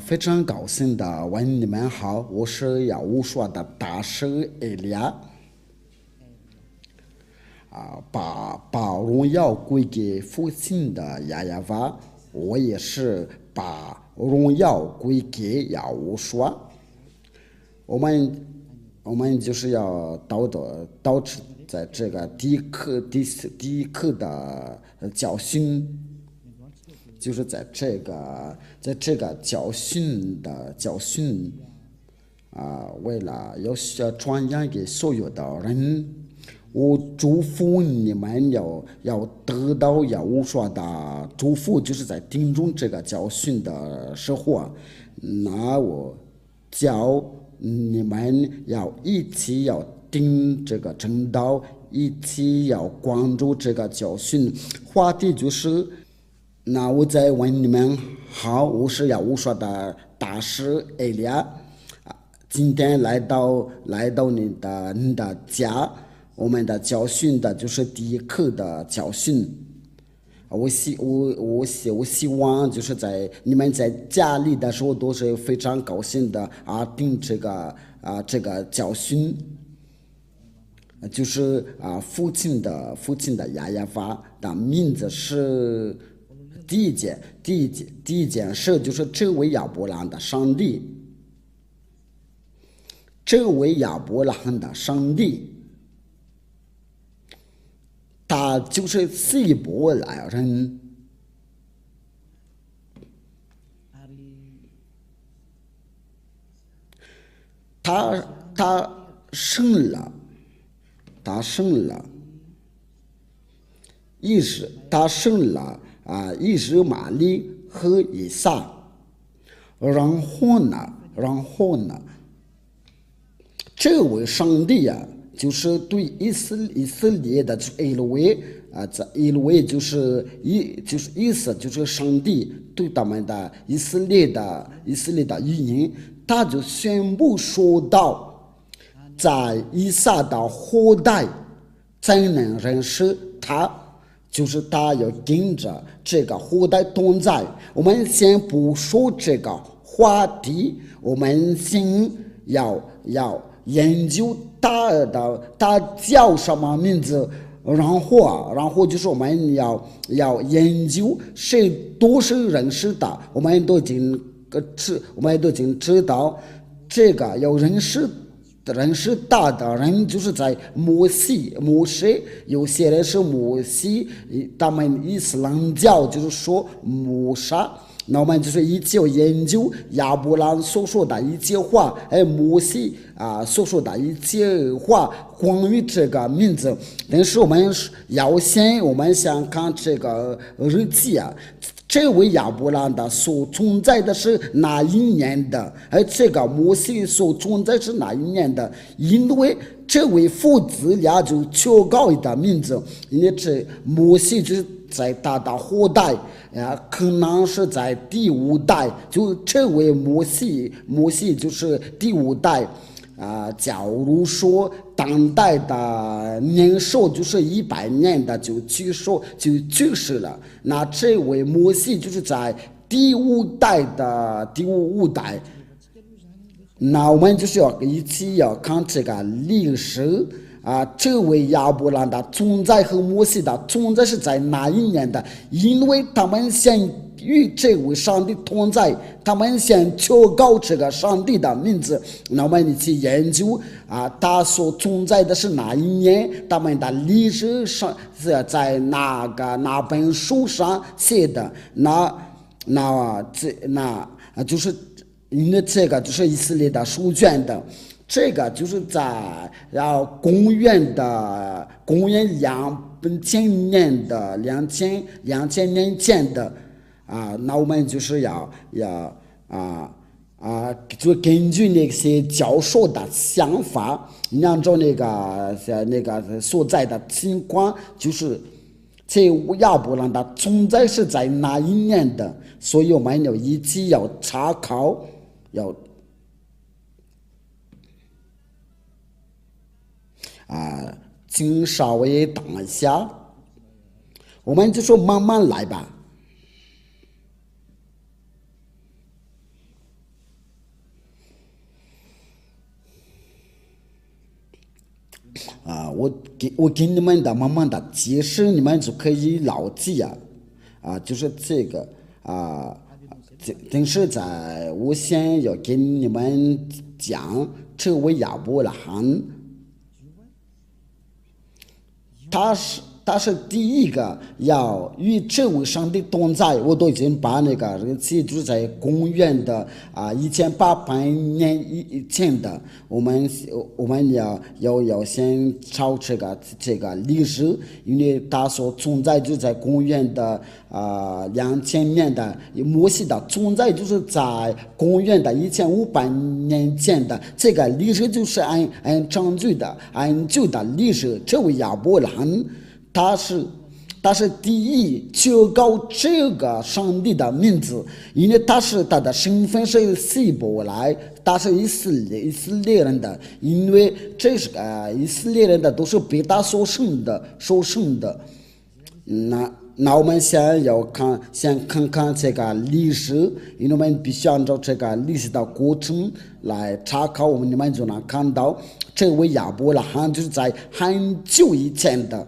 非常高兴的问你们好，我是要无说的大师艾利亚。把荣耀归给父亲的亚亚娃，我也是把荣耀归给亚乌说。我们就是要导致在这个第一课的教训，就是在这个教训为了要传扬给所有的人，我祝福你们要得到要我说的祝福，就是在听中这个教训的时候，那我教你们要一起要听这个正道，一起要关注这个教训。话题就是，那我再问你们好，我是要我说的大师艾利亚，今天来到你的家。我们的教训的就是第一课的教训。我希望就是在你们在家里的时候都是非常高兴的听这个教训，就是父亲的亚亚娃的名字是第一件事，就是这位亚伯兰的上帝，他就是希伯来人，他生了以实玛利和以撒，然后呢，这位上帝就是对以色列的以色列就是意思就是上帝对他们的以色列的语言，他就宣布说道，在以撒的后代才能认识他，就是他要跟着这个后代同在。我们先不说这个话题，我们先要研究他叫什么名字，然后就是我们要研究谁都是认识的，我们都已经知道这个要认识他的人，就是在摩西，有些人是摩西，他们伊斯兰教就是说摩萨。那我们就是一起要研究亚伯兰所说的一切话，摩西所说的一切话关于这个名字。但是我们先看这个日期这位亚伯兰的所存在的是哪一年的？而这个摩西所存在是哪一年的？因为这位父子俩就求告的名字，因为这摩西就是在他的后代可能是在第五代，就这位摩西就是第五代假如说当代的年寿就是100年的就去世了，那这位摩西就是在第五代。那我们就是要一起要看这个历史这位亚伯兰的存在和摩西的存在是在哪一年的？因为他们先与这位上帝同在，他们先求告这个上帝的名字。那我们一起研究他所存在的是哪一年？他们的历史上是在哪本书上写的？就是因为这个就是以色列的书卷的。这个就是在公元2000年的2000年前的那我们就是就根据那些教授的想法，按照那个所在的情况，就是这亚伯兰的存在是在哪一年的，所以我们要一起要查考，请稍微等一下，我们就说慢慢来吧。我给你们的慢慢的解释，你们就可以牢记就是这个但是我先要给你们讲这位亚伯拉罕，他是第一个要与这位上帝同在。我都已经把那个日期就是在公元的1800年以前的，我们要先找这个历史，因为他所存在就在公元的2000年的，摩西的存在就是在公元的1500年前的，这个历史就是按证据的按旧的历史。这位亚伯拉罕他是第一求告这个上帝的名字，因为他的身份是希伯来，他是以色列人的，因为这是以色列人的都是被他所生的。那我们先看看这个历史，因为我们必须按照这个历史的过程来查考，你们就能看到这位亚伯拉罕就是在很久以前的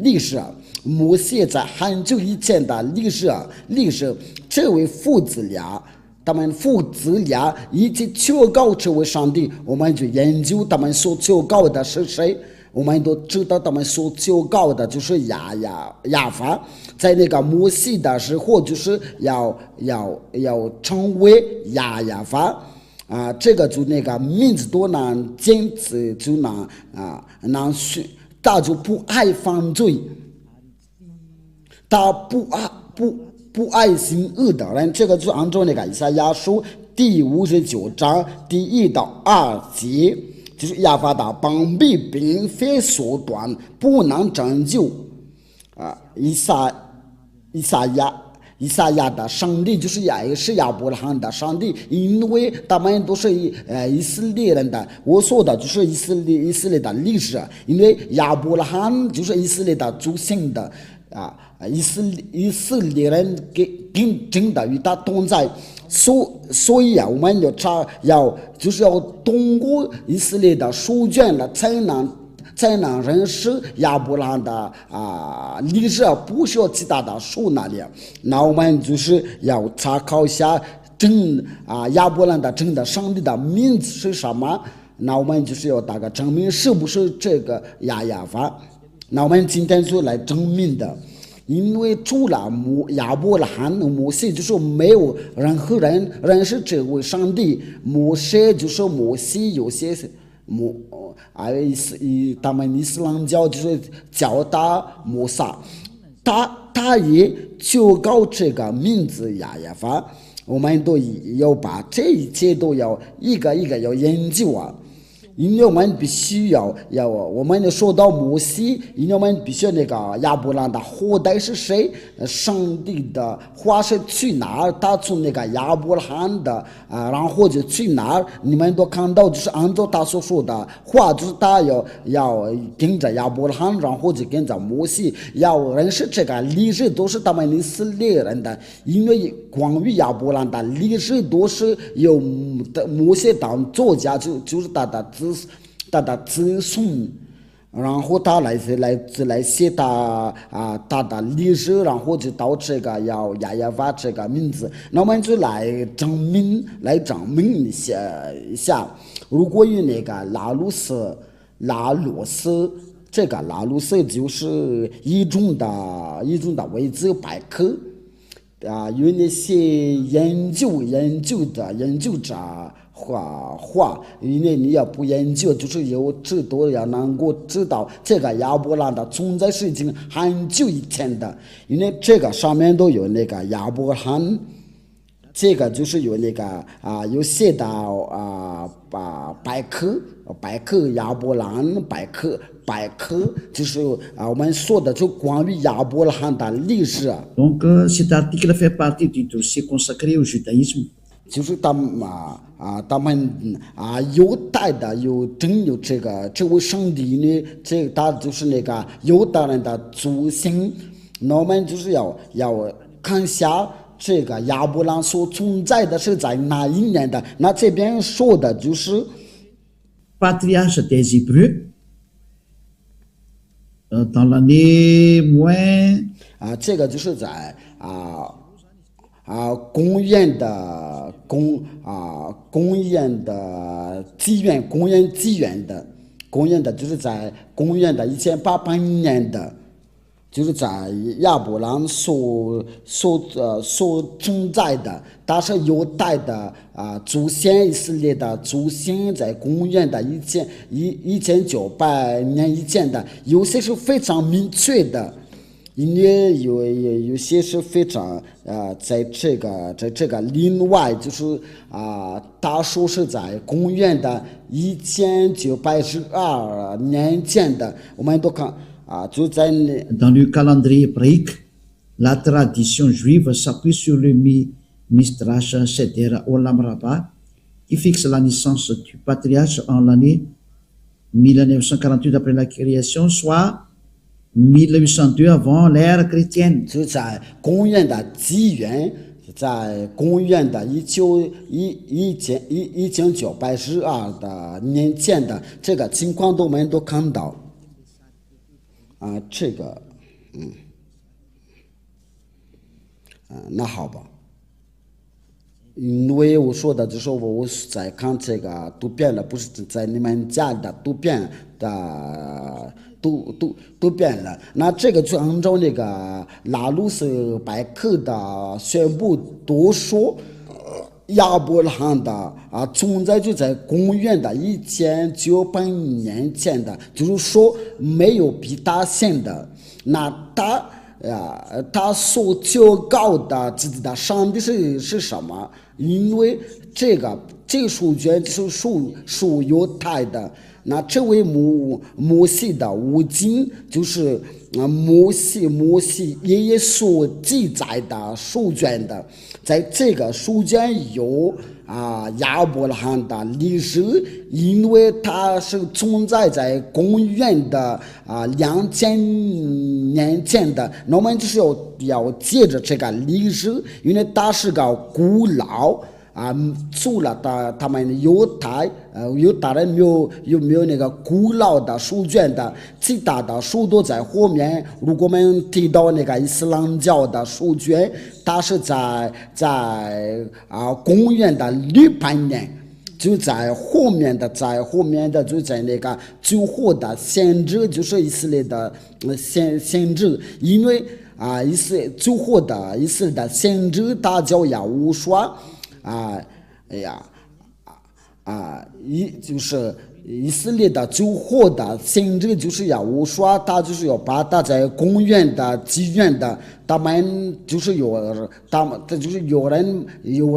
历史摩西在很久以前的历史，这位父子俩，他们父子俩一起求告这位上帝，我们就研究他们所求告的是谁。我们都知道他们所求告的就是亚法，在那个摩西的时候就是要成为亚法这个就那个名字多难坚持就难学，他就不爱犯罪，他不爱行恶的人，这个就按照那个以赛亚书第59章第1到2节。就是亚法的膀臂并非缩短，不能拯救以赛亚的上帝就是亚伯拉罕的上帝，因为他们都是以色列人的。我说的就是以色列的历史，因为亚伯拉罕就是以色列的祖先的以色列人真的与他同在。所以我们就是要通过以色列的书卷了，才能认识亚伯拉罕的历史，不需要其他的书那里。那我们就是要查考一下亚伯拉罕的真的上帝的名字是什么。那我们就是要大概证明是不是这个亚法。那我们今天就来证明的。因为除了亚伯拉罕、摩西，就是没有任何人认识这位上帝。摩西就是摩西，有些他们伊斯兰教就是叫他摩萨，他也求告这个名字亚法。我们都要把这一切都要一个一个要研究因为我们必须要我们说到摩西，因为我们必须那个亚伯拉罕的后代是谁，上帝的话是去哪儿，他从那个亚伯拉罕的然后就去哪儿，你们都看到就是按照他所说的话，就是他要跟着亚伯拉罕，然后就跟着摩西，要认识这个历史都是他们以色列人的，因为关于亚伯拉罕的历史都是由摩西当作家，就是他的子孙，然后他来写他的历史，然后就到这个亚法这个名字。那我们就来证明一下，如果有那个拉鲁斯，这个拉鲁斯就是一种的维基百科有那些研究者话，因为你要不研究，就是有知道要能够知道这个亚伯拉罕的存在是已经很久以前的，因为这个上面都有那个亚伯拉罕，这个就是有那个有写到百科亚伯拉罕百科就是我们说的就关于亚伯拉罕的历史。Donc cet article fait partie du dossier consacré au judaïsme。就是他们犹太的有这位上帝呢，他就是那个犹太人的祖先。那我们就是要看一下这个亚伯拉罕所存在的是在哪一年的。那这边说的就是 Patriarche des Hébreux dans l'année moins 这个就是在公元的公元的就是在公元的1800年的，就是在亚伯兰所存在的，但是犹太的祖先以色列的祖先在公元的1900年以前的，有些是非常明确的。因为有些是非常在这个另外就是他说是在公元的1912年前的，我们都看就在 dans le calendrier hébraïque, la tradition juive s'appuie sur le Midrash Seder Olam Rabbah, qui fixe la naissance du patriarche en l'année 1948 après la création, soit 1802 avant l'ère chrétienne. 就在公元的纪元，在公元的1912的年前的这个情况，我们都看到这个那好吧。因为我说的就是我在看这个图片了，不是在你们家的图片的都变了。那这个就按照那个拉鲁斯百科的宣布都说，亚伯拉罕的存在就在公元的1900年前的，就是说没有比他先的。那他所求告的自己的上帝是什么？因为这个书卷是属犹太的。那这位摩西的五经就是摩西爷爷所记载的书卷的，在这个书卷有亚伯拉罕的历史，因为它是存在在公元的2000年前的，那我们就是要接着这个历史，因为它是个古老。除了他们犹太人有没有那个古老的书卷的，其他的书都在后面。如果我们提到那个伊斯兰教的书卷，它是在公元的600年，就在后面的就在那个最后的先知，就是以色列的先知，因为最后的以色列的先知他叫亚乌刷。就是以色列的最后的先知就是亚乌刷，他就是要把他在公元的纪元的，他们就是有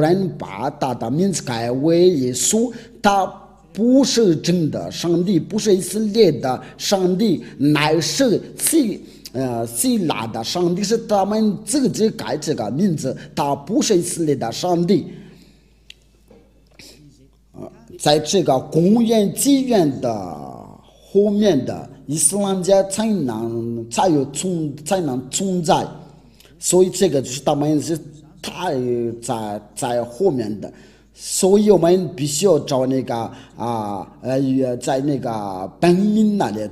人把他的名字改为耶稣，他不是真的上帝，不是以色列的上帝，乃是希腊的上帝，是他们自己改这个名字，他不是以色列的上帝。在这个公元纪元的后面的伊斯兰教才能存在，所以这个就是他们是太在后面的，所以我们必须要找那个在那个本命那里，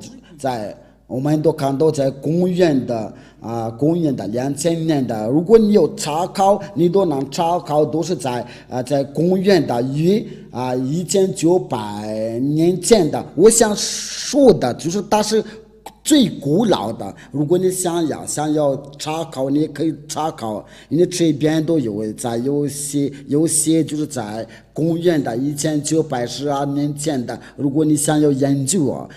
我们都看到在公元的2000年的，如果你有查考，你都能查考，都是在公元的1900年前的。我想说的就是它是最古老的。如果你想要查考，你可以查考，因为这边都有有些就是在公元的1912年前的。如果你想要研究，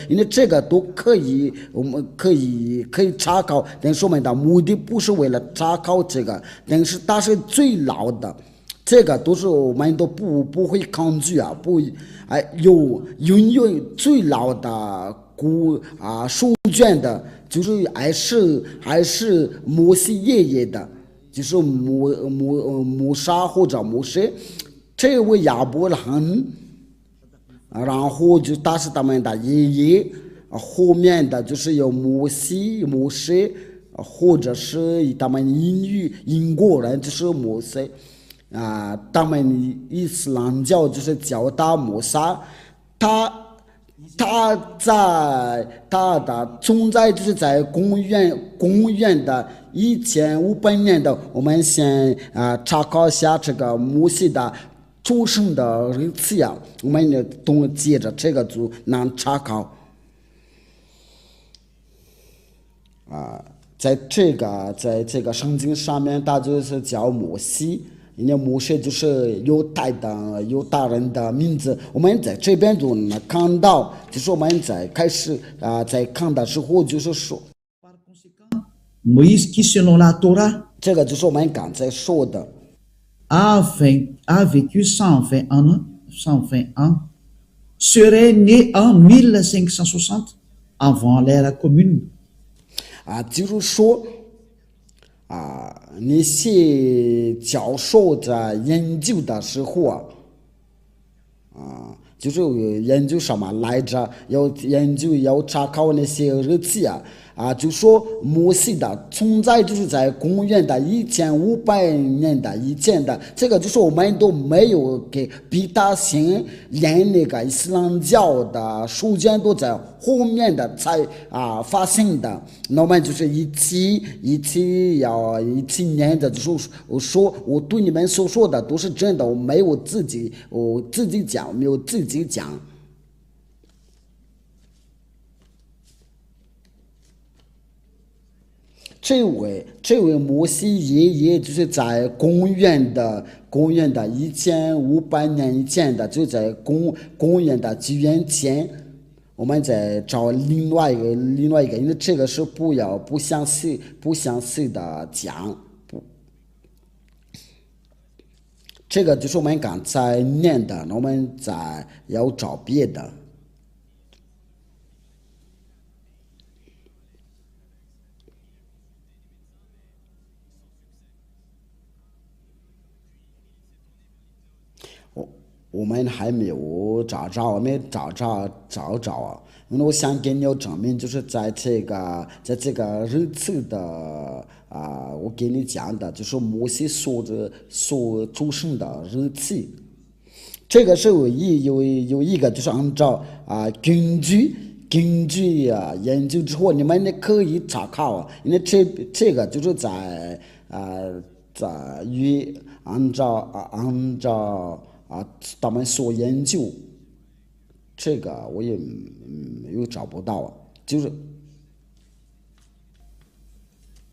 因为这个都可以，我们可以查考，但是我们的目的不是为了查考这个，但是它是最老的。这个都是我们都不会抗拒拥有最老的书卷的，就是还是摩西爷爷的，就是摩沙或者摩西，这位亚伯拉罕，然后就他是他们的爷爷，后面的就是有摩西，或者是他们英国人就是摩西。他们伊斯兰教就是叫他摩萨，它的存在就是在公元的1500年的，我们先查考一下这个摩西的出生的日子呀，我们也都接着这个就能查考在这个圣经上面，它就是叫摩西。人家摩西就是犹太人的名字，我们在这边就能看到，就是我们在开始在看的时候就是说， Moïse qui, selon la Torah, 这个就是我们刚才说的 a vécu 120 ans, serait né en 1560 avant l'ère commune. 就是说那些教授在研究的时候就是研究什么来着？要查考那些日子就说摩西的存在就是在公元的1500年的以前的，这个就是我们都没有给比他先连那个伊斯兰教的书卷都在后面的才发现的。那么就是一起念的，就是我说我对你们所说的都是真的，我没有自己讲，没有自己讲。这位摩西爷爷就是在公元的1500年以前的，就在公元的纪元前，我们再找另外一个，因为这个是不详细的讲，这个就是我们刚才念的，我们再要找别的。我们还没有找着因为我想给你证明，就是在这个日子的我给你讲的，就是摩西所出生的日子。这个是有一个，就是按照根据研究之后，你们可以查考因为这个就是在于按照他们所研究，这个我也又找不到就是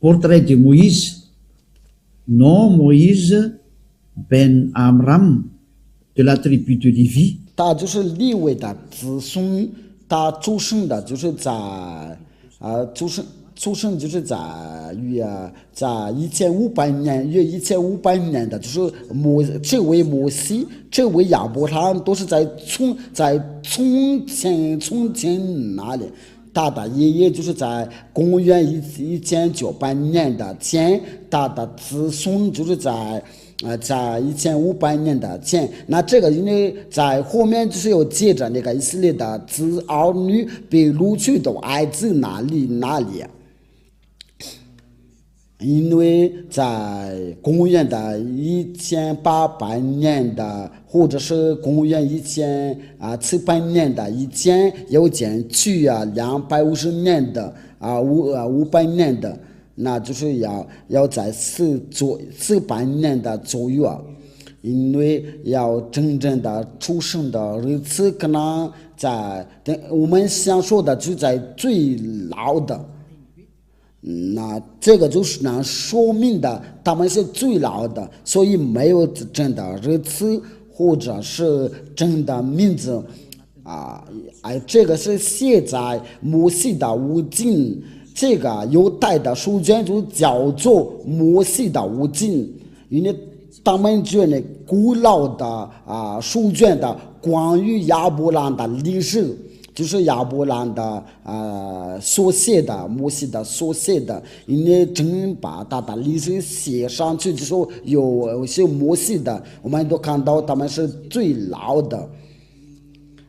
Portrait de Moïse, nom Moïse ben Amram de la tribu de Lévi. 他就是利未的子孙，他出生的就是在出生就是在1500年的，就是这位摩西，这位亚伯拉罕都是在从前那里，他的爷爷就是在公元1900年的前，他的子孙就是在1500年的前。那这个因为在后面就是有接着那个以色列的儿女被掳去到埃及那里。因为在公元的1800年的，或者是公元1700年的以前，有减去250年的500年的，那就是要在400年的左右因为要真正的出生的日子，可能在我们想说的就在最老的。那这个就是能说明的，他们是最老的，所以没有真的日子或者是真的名字这个是写在摩西的五经，这个犹太的书卷就叫做摩西的五经，因为他们觉得古老的书卷的关于亚伯兰的历史。就是亚伯兰的所写的，摩西的所写的，因为真把他的历史写上去，就说有些摩西的，我们都看到他们是最老的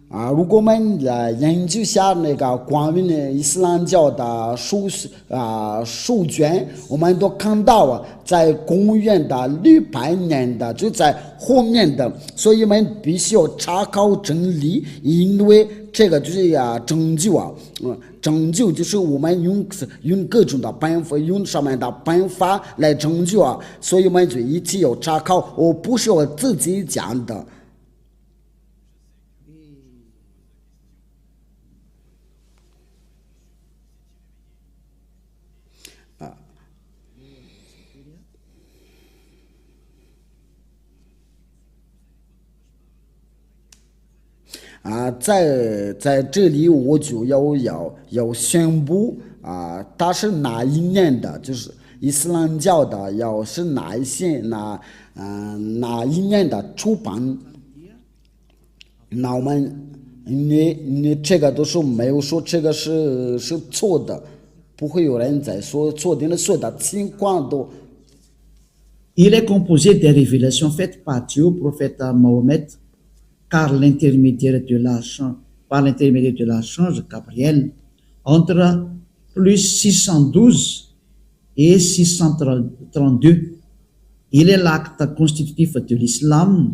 如果我们来研究下那个关于呢伊斯兰教的书卷，我们都看到在公元的600年的就在后面的，所以我们必须要查考真理，因为这个就是拯救拯救就是我们用各种的办法，用上面的办法来拯救所以我们就一起要查考，我不是我自己讲的。在这里我就要宣布它是哪一年的，就是伊斯兰教的，要是哪一年的出版，那我们你这个都是没有说这个是错的，不会有人在说错的，所有的情况都。Il est composé des révélations faites par Dieu au prophète Mohammed par l'intermédiaire de l'archange Gabriel entre plus 612 et 632. Il est l'acte constitutif de l'islam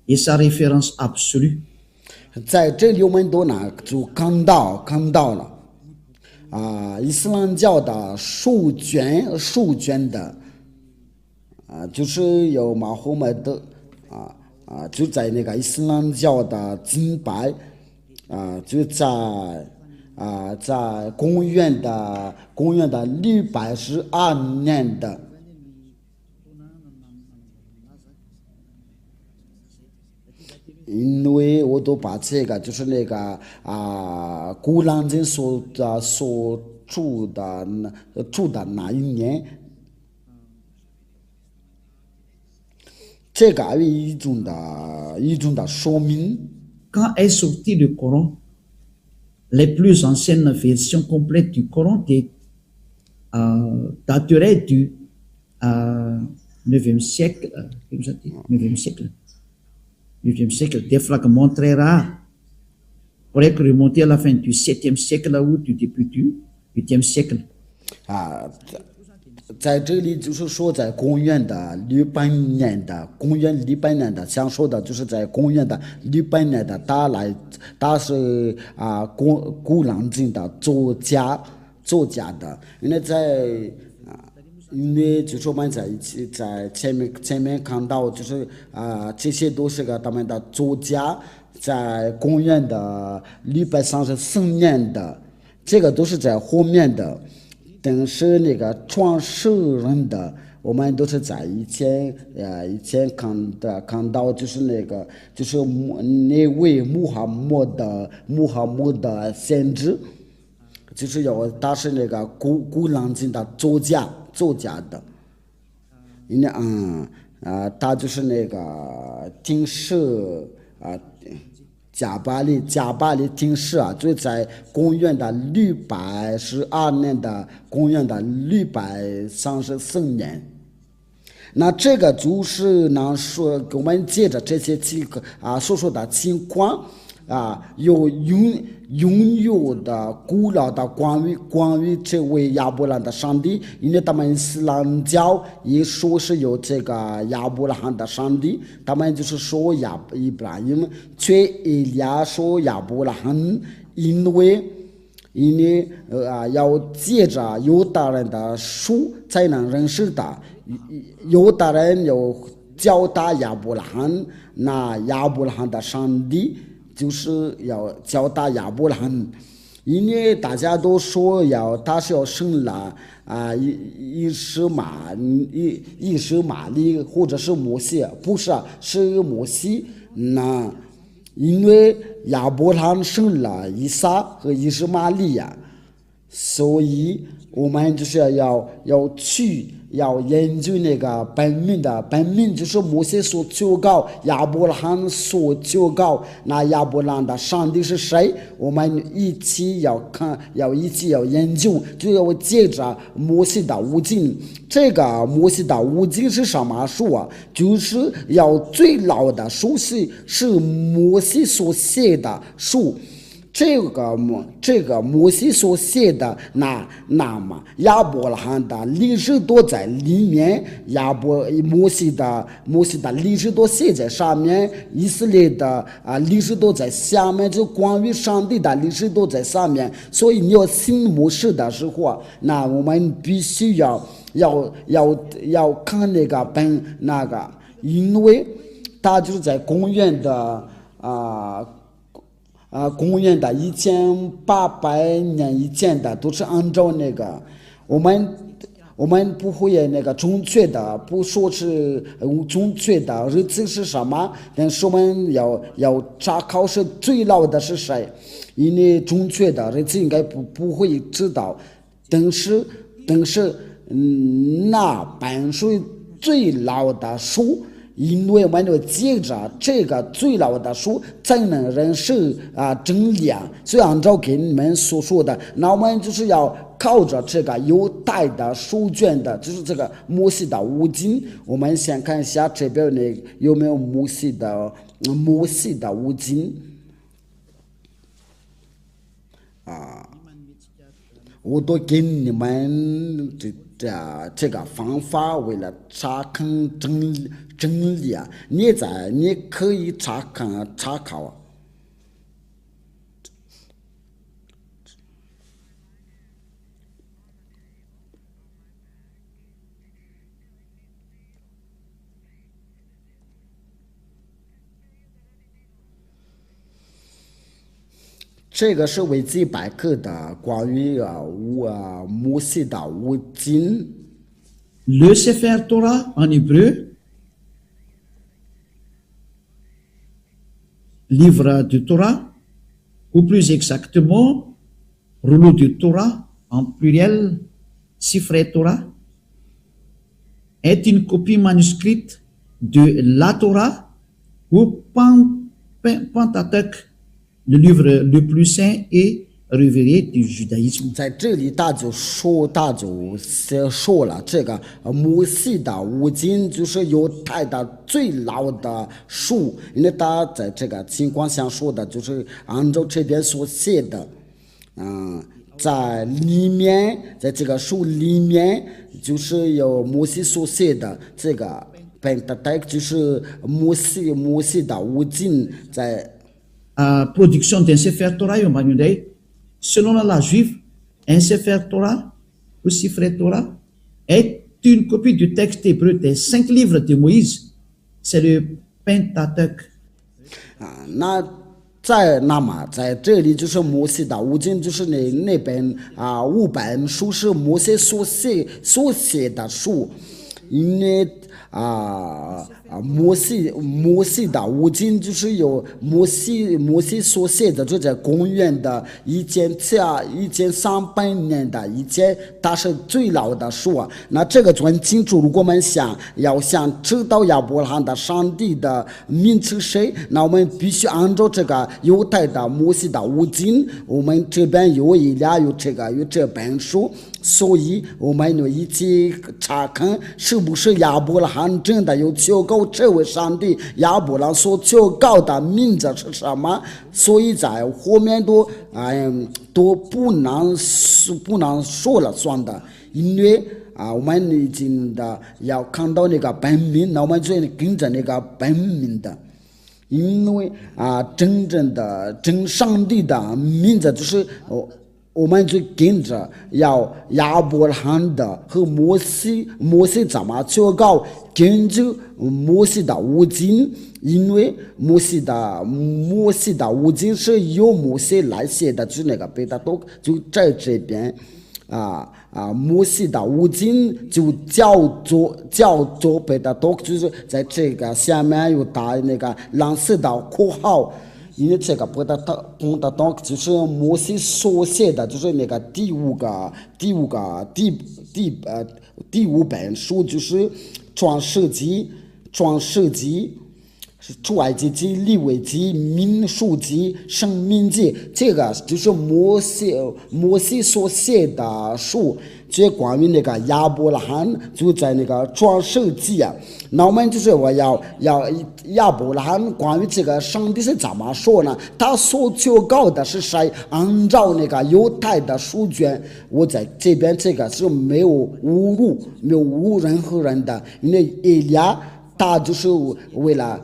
et sa référence absolue. 在这里我们都就看到了伊斯兰教的书卷的就是有马后麦德就在那个伊斯兰教的敬拜就在公元的612年的。因为我都把这个就是那个古兰经所住的那一年，这个有一种的说明。Quand est sorti le Coran, les plus anciennes versions complètes du Coran dateraient du 9e siècle, 9e siècle. 9e siècle, des fragments très rares pourraient remonter à la fin du 7e siècle ou du début du 8e siècle. 在这里就是说，在公元的600年的，想说的就是在公元的600年的，他是古兰经的作家的，因为就是我们在一起在前面看到，就是这些都是他们的作家，在公元的634年的，这个都是在后面的。但是那个创始人的，我们都是在以前看到，就是那位穆罕默德先知，就是他是那个古兰经的作家的，因为他就是那个听释加巴利听释就在公元的612年的公元的634年。那这个就是能说我们借着这些所说的情况有拥有的古老的关于这位亚伯拉罕的上帝，因为他们伊斯兰教也说是有这个亚伯拉罕的上帝，他们就是说伊布拉欣，却以利亚说亚伯拉罕，因为要借着犹大人的书才能认识他，犹大人要教他亚伯拉罕，那亚伯拉罕的上帝就是要教他亚伯拉罕，因为大家都说他是要生了伊什玛利或者是摩西，不是是摩西。那因为亚伯拉罕生了以撒和以实玛利亚，所以我们就是要研究那个本命就是摩西所求告亚伯拉罕所求告，那亚伯拉罕的上帝是谁？我们一起要研究，就要借着摩西的五经。这个摩西的五经是什么书啊？就是要最老的书是摩西所写的书。这个摩西所写的那么亚伯拉罕的历史都在里面，摩西的历史都写在上面，以色列的历史都在下面，就关于上帝的历史都在上面。所以你要信摩西的时候，那我们必须要看那个因为他就是在公元的公元的1800年以前的都是按照那个我们不会那个准确的，不说是准确的日子是什么，但是我们要查考是最老的是谁，因为准确的日子应该不会知道，但是那本书最老的书。因为我们要借着这个最老的书才能认识真理啊，所以按照给你们所说的，那我们就是要靠着这个犹太的书卷的，就是这个摩西的五经。我们先看一下这边有没有摩西的五经我都给你们这个方法，为了查看真理啊，你可以查考。这个是维基百科的关于摩西的五经。Le Sefer Torah en hébreu, livre du Torah, ou plus exactement, rouleau du Torah en pluriel, Sifrei Torah, est une copie manuscrite de la Torah ou Pentateuch, le livre le plus saint et révéré du judaïsme. 在这里他就说了，这个摩西的五经就是犹太的最老的书，因为他在这个情况下说的就是按照这边所写的，在里面，在这个书里面就是有摩西所写的这个Pentateuch，就是摩西的五经在。Production d'un Sefer Torah, selon la loi juive, un Sefer Torah ou Sifrei Torah est une copie du texte hébreu des 5 livres de Moïse. C'est le Pentateuch. 那么在这里就是摩西的五经，就是那本5本书是摩西所写的书，因为摩西的五经就是有摩西所写的，就在公元的1300年的以前，它是最老的书啊。那这个就很清楚，如果我们想知道亚伯拉罕的上帝的名是谁，那我们必须按照这个犹太的摩西的五经，我们这边有这本书，所以我们要一起查看是不是亚伯拉罕真的有求告这位上帝，亚伯拉罕所求告的名字是什么？所以在后面都不能说了算的，因为我们已经要看到那个本名，那我们就跟着那个本名的。因为真正的真上帝的名字就是我们就跟着亚伯拉罕的和摩西怎么求告，根据摩西的五经，因为摩西的五经是由摩西来写的，就是那个贝塔多就在这边摩西的五经就叫做贝塔多，就是在这个下面有打那个蓝色的括号。因为这个不得到就是摩西所写的，就是那个第五本书，就是创世纪、出埃及记、利未记、民数记、申命记，这个就是摩西所写的书。这关于那个亚伯拉罕就在那个创世纪啊，那我们就是我要亚伯拉罕关于这个上帝是怎么说呢？他所求告的是谁？按照那个犹太的书卷，我在这边这个是没有侮辱任何人的，因为以利亚他就是为了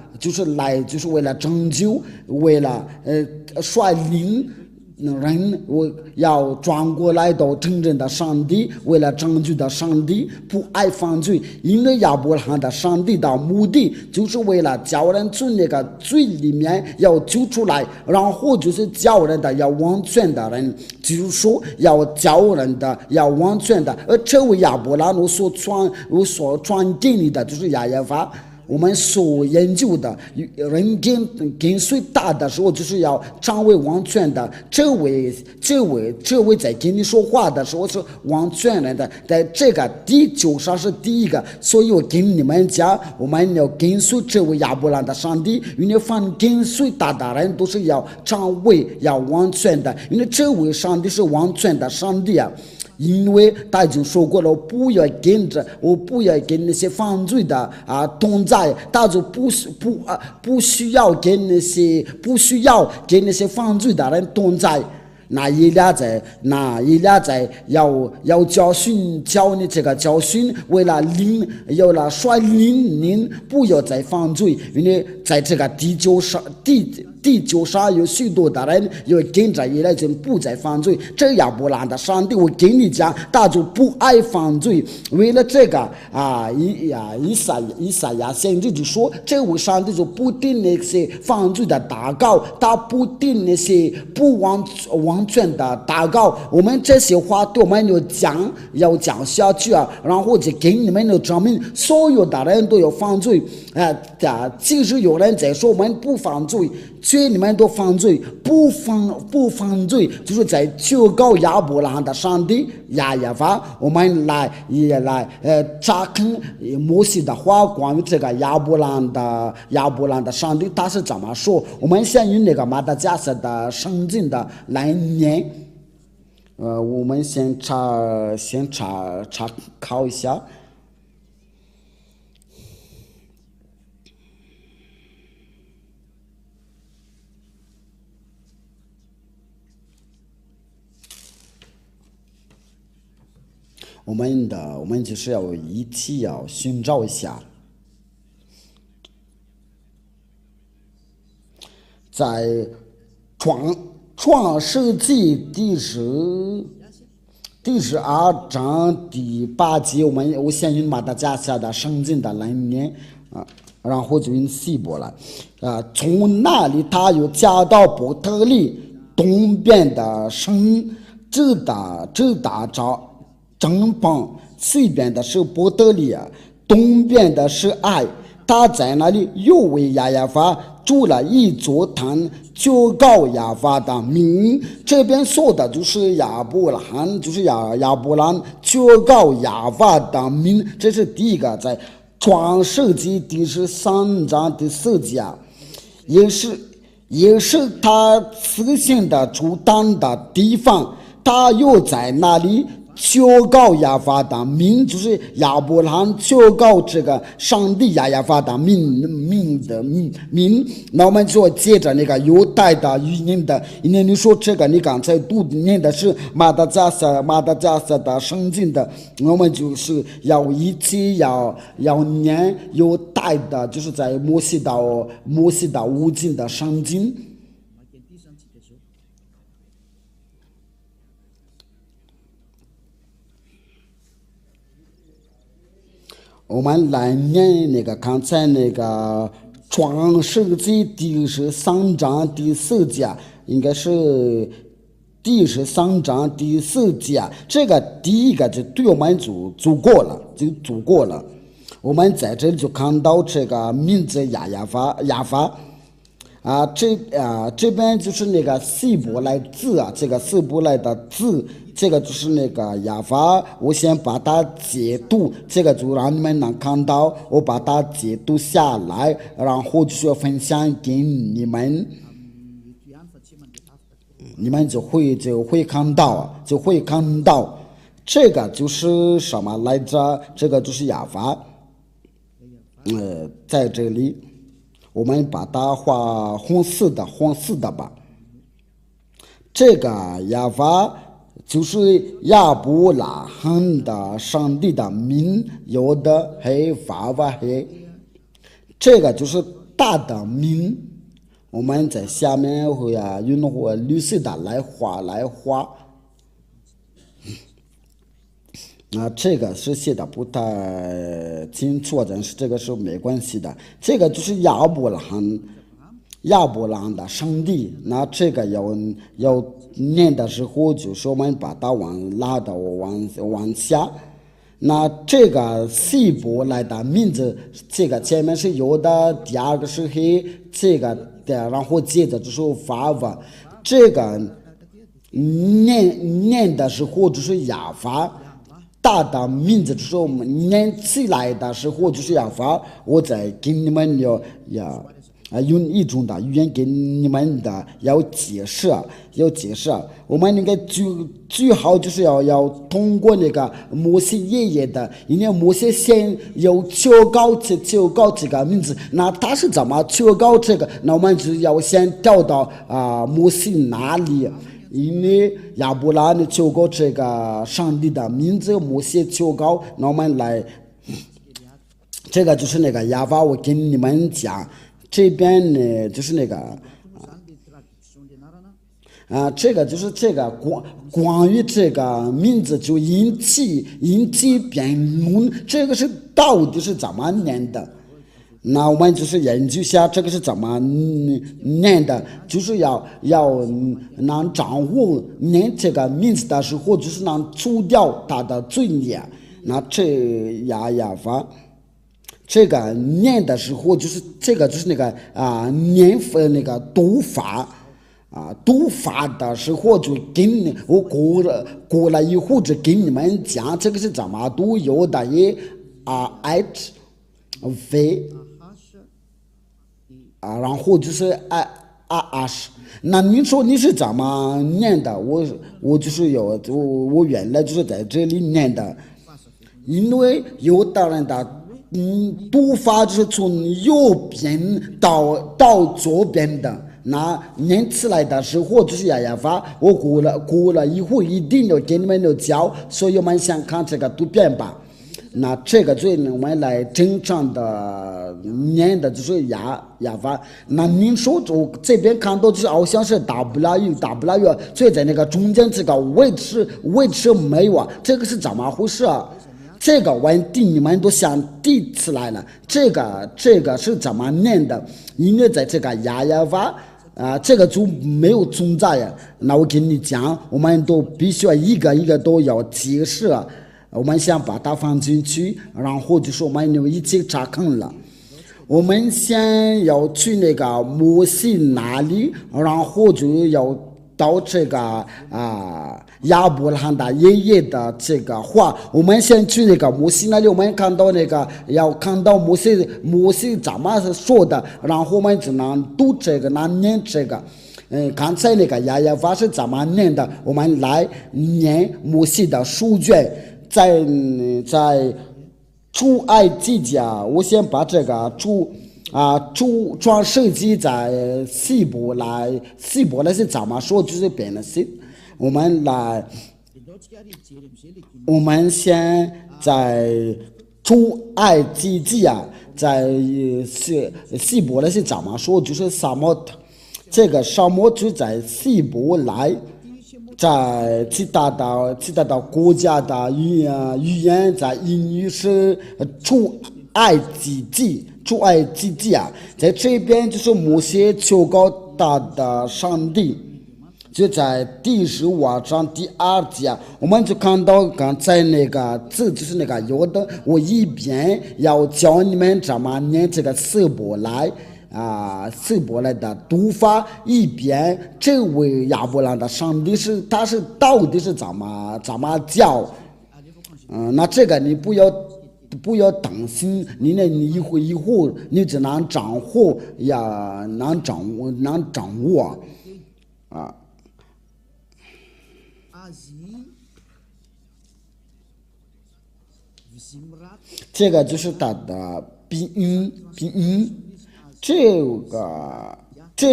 拯救，为了率领人，我要转过来到真正的上帝，为了拯救的上帝，不爱犯罪。因为亚伯拉罕的上帝的目的就是为了叫人从那个罪里面要救出来，然后就是叫人的要完全的人，就是说要叫人的要完全的。而这位亚伯拉罕我所传给你的就是亚耶法。我们所研究的人跟随大的时候，就是要成为完全的。这位在跟你说话的时候是完全人的，在这个地球上是第一个。所以我跟你们讲，我们要跟随这位亚伯拉罕的上帝，因为凡跟随他的人都是要成为要完全的，因为这位上帝是完全的上帝啊。因为他已经说过了，我不要跟那些犯罪的同在，他就不需要跟那些犯罪的人同在。那一俩在要教你这个教训，为了率领您不要再犯罪，因为在这个地球上有许多的人要跟着一来就不再犯罪。这亚伯拉罕的上帝，我跟你讲，他就不爱犯罪。为了这个以赛亚先知就说，这位上帝就不定那些犯罪的祷告，他不定那些不完全的祷告。我们这些话对我们要讲下去啊，然后就给你们的证明，所有的人都有犯罪即使有人在说我们不犯罪，却你们都犯罪，不犯罪，就是在求告亚伯拉罕的上帝亚耶法。我们来查看摩西的话，关于这个亚伯拉罕的上帝他是怎么说。我们先用那个马达加斯的圣经的来念。我们先查考一下。我们就是要一起要寻找一下，在创世纪第12章第8节，我先用马达加斯的圣经的来念然后就用希伯来从那里他又加到伯特利东边的城，直达正邦，西边的是伯特利东边的是爱。他在那里又为亚耶法筑了一座坛，求告亚法的名。这边说的就是亚伯拉罕，就是亚伯兰求告亚法的名。这是第一个，在创世纪第13章第4节，也是他此行的主坛的地方。他又在那里求告亚法的名，就是亚伯拉罕求告这个上帝亚法的名。那我们就接着那个犹太的语音的，因为你说这个你刚才读念的是马达加斯的圣经的，我们就是要一起要念犹太的，就是在摩西的五经的圣经。我们来念那个刚才那个创世纪第13章第4节，应该是第13章第4节。这个第一个就对我们就足够了。我们在这里就看到这个名字亚法这边就是那个希伯来字啊，这个希伯来的字，这个就是那个亚法，我先把它解读，这个就让你们能看到，我把它解读下来，然后就是分享给你们，你们就会看到，这个就是什么来着？这个就是亚法，在这里。我们把它画红色的吧。这个亚法就是亚伯拉罕的上帝的名，有的黑法法黑，这个就是大的名。我们在下面会用绿色的来画。这个是写的不太清楚，但是这个是没关系的。这个就是亚伯拉罕的上帝。那这个要念的时候，就是我们把它拉到往下。那这个希伯来的名字，这个前面是有的，第二个是黑，这个然后接着就是法法。这个念的时候就是亚法。大的名字就是我们念起来的时候就是亚法，我在给你们用一种的语言给你们的要解释。我们那个最好就是要通过那个摩西爷爷的，因为摩西先要求告这个名字，那他是怎么求告这个？那我们就要先调到摩西那里。因为亚伯拉罕求告这个上帝的名字，摩西求告，那我们来，这个就是那个亚法，我跟你们讲，这边呢就是那个这个就是这个关于这个名字就引起辩论，这个是到底是怎么念的？那我们就是研究一下这个是怎么念的，就是要能掌握念这个名字的时候，就是能除掉它的罪孽。那这亚法，这个念的时候，就是这个就是那个念那个读法。读法的时候就跟我过了以后就跟你们讲这个是怎么读，有的也h v。然后就是那你说你是怎么念的？我就是我原来就是在这里念的，因为有的人的读法就是从右边到左边的，那念起来的时候就是亚法，我过了以后一定要给你们教，所以我们先看这个图片吧。那这个最我们来正常的念的就是亚法。那您说我这边看到就是好像是 W， 所以在那个中间这个位置没有这个是怎么回事？这个问题你们都想提起来了，这个是怎么念的？因为在这个亚法这个就没有存在呀。那我跟你讲，我们都必须要一个一个都要解释。我们先把它放进去，然后就是我们一起查看了。我们先要去那个摩西那里，然后就要到这个亚伯拉罕的爷爷的这个话。我们先去那个摩西那里，我们看到那个要看到摩西怎么说的，然后我们就能读这个，能念这个。刚才那个亚法是怎么念的？我们来念摩西的书卷。在出埃及记我先把这个创世纪在希伯来是怎么说？就是变了是，我们先在出埃及记在希伯来是怎么说？就是沙漠，这个沙漠就在希伯来。在其他的国家的语言，在英语是出埃及记在这边就是摩西求告他的上帝，就在第15章第2节，我们就看到刚才那个字就是那个有的，我一边要教你们怎么念这个希伯来希伯来的读法一边，这位亚伯兰的上帝他是到底是怎么叫？那这个你不要担心，你一会你只能掌握呀，能掌握啊。这个就是它的鼻音，这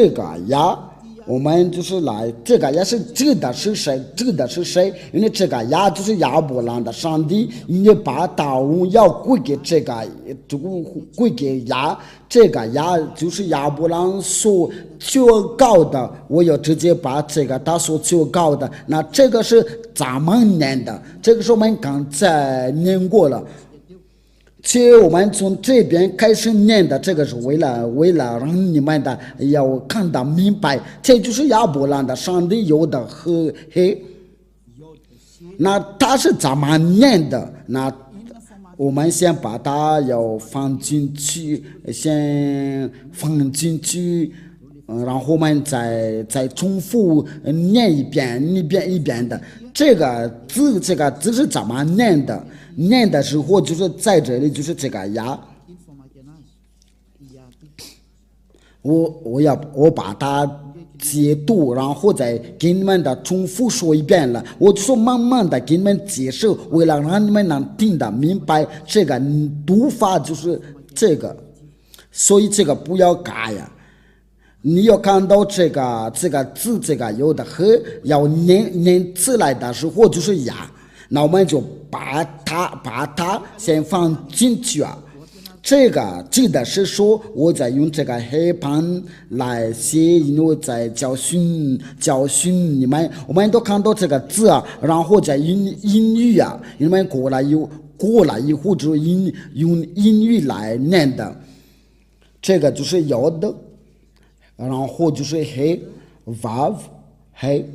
个呀，我们就是来，这个呀是指的是谁？因为这个呀就是亚伯兰的上帝，你把大荣耀归给归给呀，这个呀就是亚伯兰所求告的，我要直接把这个他所求告的，那这个是咱们念的，这个是我们刚才念过了。其实我们从这边开始念的，这个是为了让你们的要看得明白，这就是亚伯兰的上帝有的和黑。那他是怎么念的？那我们先把它要放进去，然后我们再重复念一遍的。这个字是怎么念的？念的时候就是在这里，就是这个呀。我把它解读，然后再给你们的重复说一遍了。我就说慢慢的给你们解释，为了让你们能听得明白，这个读法就是这个，所以这个不要改呀。你要看到这个字，这个有的和要念出来的时候就是呀。那我们就把它先放进去啊。这个记得是说我在用这个黑板来写，因为在教训你们，我们都看到这个字啊，然后在英语啊，你们过来以后就用英语来念的，这个就是有的，然后就是黑 vav 黑。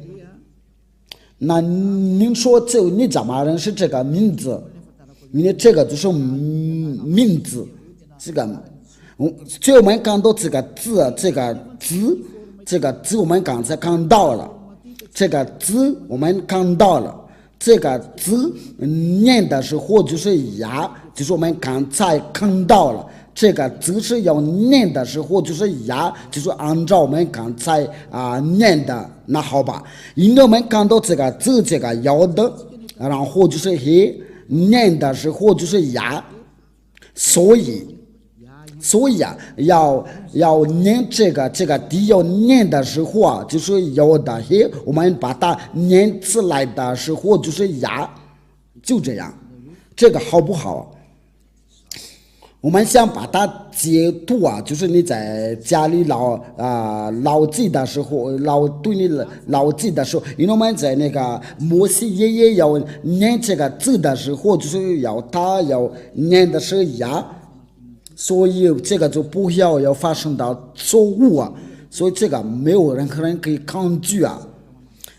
那您说你怎么认识这个名字？因为这个就是名字，这个，所以我们看到这个字我们刚才看到了，这个字我们看到了，这个字念的时候就是呀，就是我们刚才看到了。这个字是要念的时候就是呀，就是按照我们刚才念的，那好吧。因为我们看到这个字，这个要的，然后就是黑，念的时候就是呀，所以要念这个地要念的时候啊，就是要的黑，我们把它念出来的时候就是呀，就这样，这个好不好？我们想把它解读啊，就是你在家里牢记的时候，对你牢记的时候，因为我们在那个摩西爷爷要念这个字的时候，就是要念的是呀，所以这个就不要发生到错误啊，所以这个没有任何人可以抗拒啊。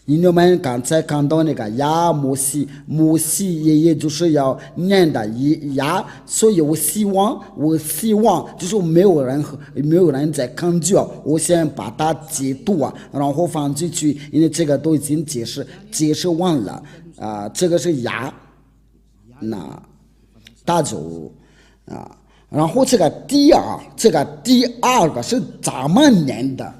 因为我们刚才看到那个呀，摩西爷爷就是要念的呀，所以我希望就是没有人在抗拒啊。我先把它解读啊，然后放进去，因为这个都已经解释完了这个是呀，那大就然后这个第二个是怎么念的？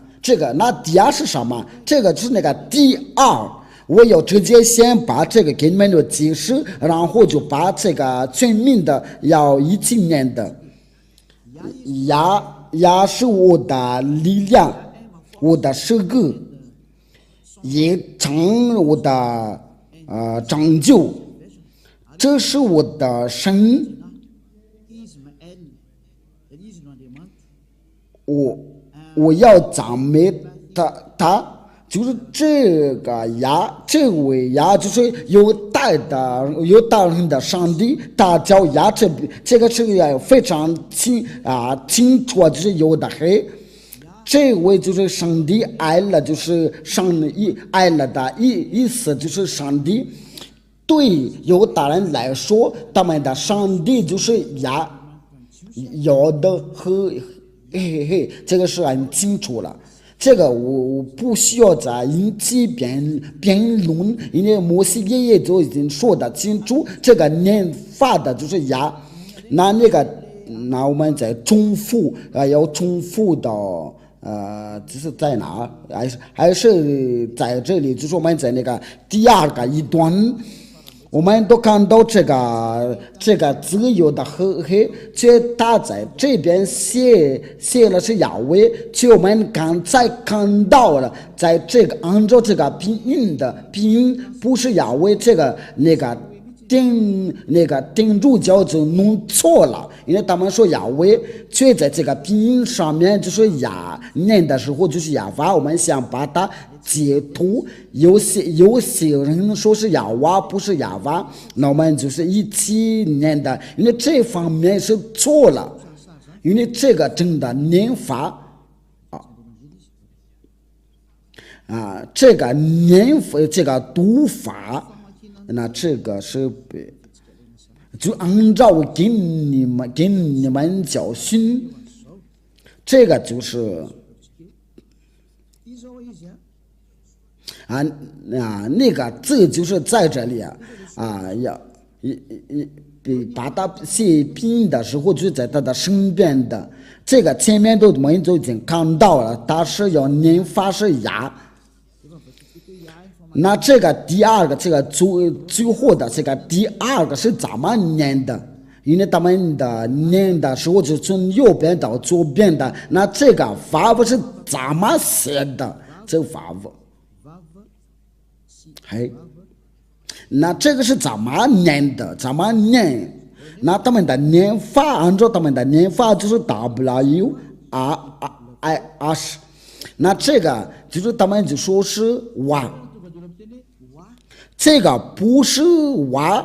那第二是什么？这个就是那个第二，我要直接先把这个给你们的解释，然后就把这个全名的要一起念的。呀是我的力量，我的诗歌，也成我的拯救，这是我的神。我要赞美他，就是这个呀，这位呀，就是有大人的上帝，他叫呀，这个是非常清楚，就是有的黑。这位就是上帝爱了，就是爱了的意思，就是上帝对犹大人来说，他们的上帝就是呀，有的和这个是很清楚了。这个我不需要再引起辩论，因为摩西爷爷就已经说得清楚，这个念法的就是牙，那我们再重复要重复到这是在哪？还是在这里？就是我们在那个第二个一段。我们都看到这个自由的和黑，却他在这边写了是亚威，却我们刚才看到了，在这个按照这个拼音不是亚威，这个定住脚就弄错了，因为他们说亚威，却在这个拼音上面就是亚念的时候就是亚法，我们想把它解读，有些人说是亚娃不是亚娃，那我们就是一起念的，因为这方面是错了，因为这个真的念法这个念法这个读法，那这个是就按照给你们教训，这个就是那个字就是在这里要把它写拼的时候就在它的身边的，这个前面我们都已经看到了，它是要念法是牙。那这个第二个这个最后的这个第二个是怎么念的？因为他们的念的时候就从右边到左边的，那这个法不是怎么写的？这个法不那这个是怎么念的？怎么念？那他们的念法，按照他们的念法就是 W R I S， 那这个就是他们就说是哇，这个不是哇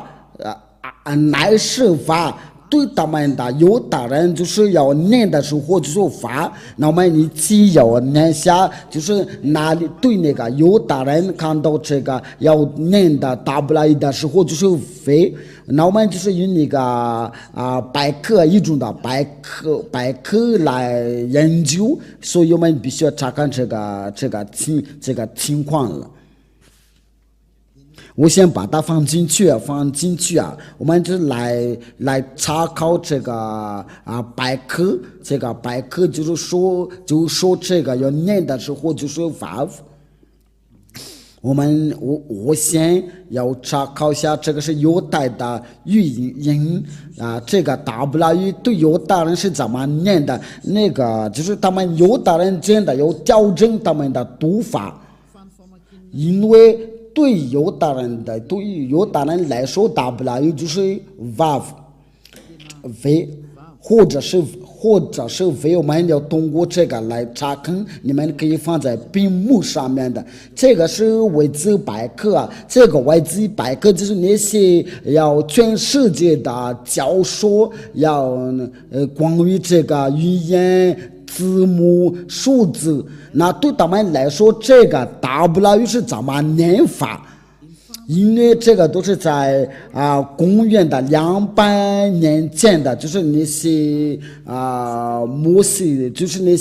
乃是法。对他们的犹大人就是要念的时候就是法，那么你只要念下，就是哪里对那个犹大人看到这个要念的W的时候就是非，那我们就是用那个百科一种的百科来研究，所以我们必须要查看这个情况了。我先把它放进去我们就来查考这个百科，这个百科就是说这个要念的时候就是法。我先要查考一下这个是犹太的语音这个 W 对犹大人是怎么念的？那个就是他们犹大人真的要调整他们的读法，因为对于犹大人来说 W 就是 Vav 或者是 V， 我们要通过这个来查看，你们可以放在屏幕上面的。这个是维基百科这个维基百科就是那些要全世界的教授要关于这个语言字母数字，那对他们来说这个 W 是怎么念法？因为这个都是在公元的200年前的，就是那些摩西，就是那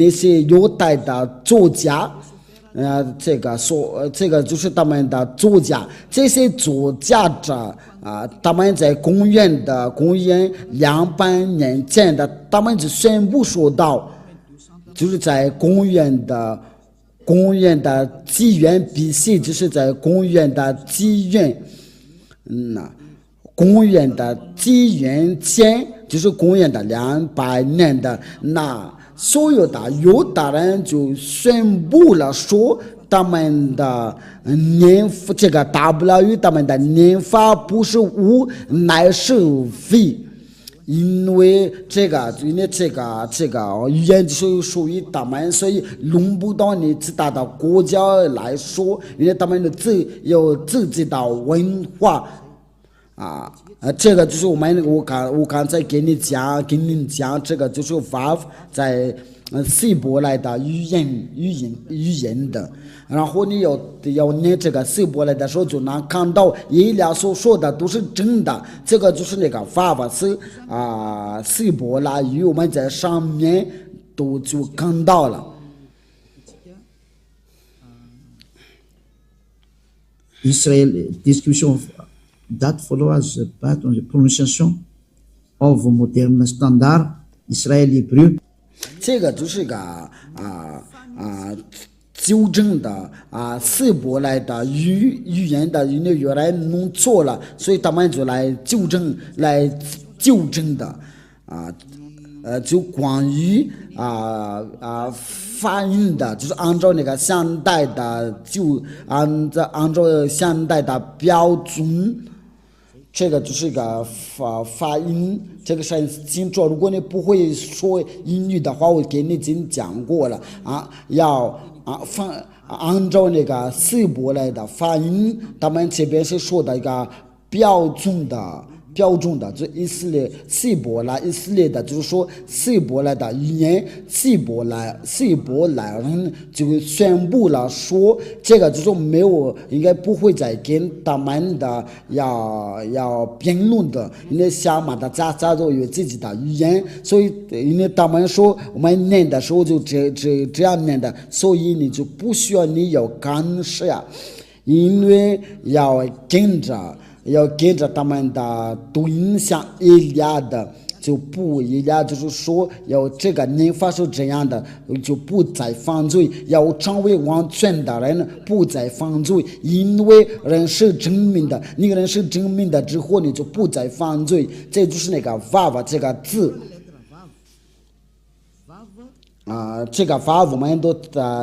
些犹太的作家，这个就是他们的作家，这些作家者他们在公元200年前的，他们就宣布说到，就是在公元的纪元 BC， 就是在公元的纪元前，就是公元的200年的，那所有的犹大人就宣布了说，他们的念法这个 W 他们的念法不是无，乃是 V。因为这个语言就是属于他们，所以轮不到你其他的国家来说，因为他们有自己的文化这个就是我刚才给你讲这个就是 Vav 在希伯来的语言的。然后你要念这个希伯来的时候，就能看到以利亚所说的都是真的。这个就是那个法是希伯来语，我们在上面都就看到了。Israël, discussion that follows pas dans la prononciation of modern standard Israël hébreu. 这个就是个纠正的希伯来的语言的，因为原来弄错了，所以他们就来纠正的就关于发音的，就是按照那个现代的，就按照现代的标准。这个就是一个发音，这个是清楚。如果你不会说英语的话，我给你已经讲过了要按照那个希伯来的发音，他们这边是说的一个标准的，就希伯来以色列的，就是说希伯来的语言，希伯来人就宣布了说，这个就是没有，应该不会再跟他们的要辩论的，因为下马的家都有自己的语言，所以因为他们说我们念的时候就这样念的，所以你就不需要你有干涉，因为要跟着他们的读音像以利亚的，就不一样，就是说要这个念法是这样的，就不再犯罪，要成为完全的人，不再犯罪，因为人是真命的，那个人是真命的之后，你就不再犯罪，这就是那个vav这个字。这个vav我们都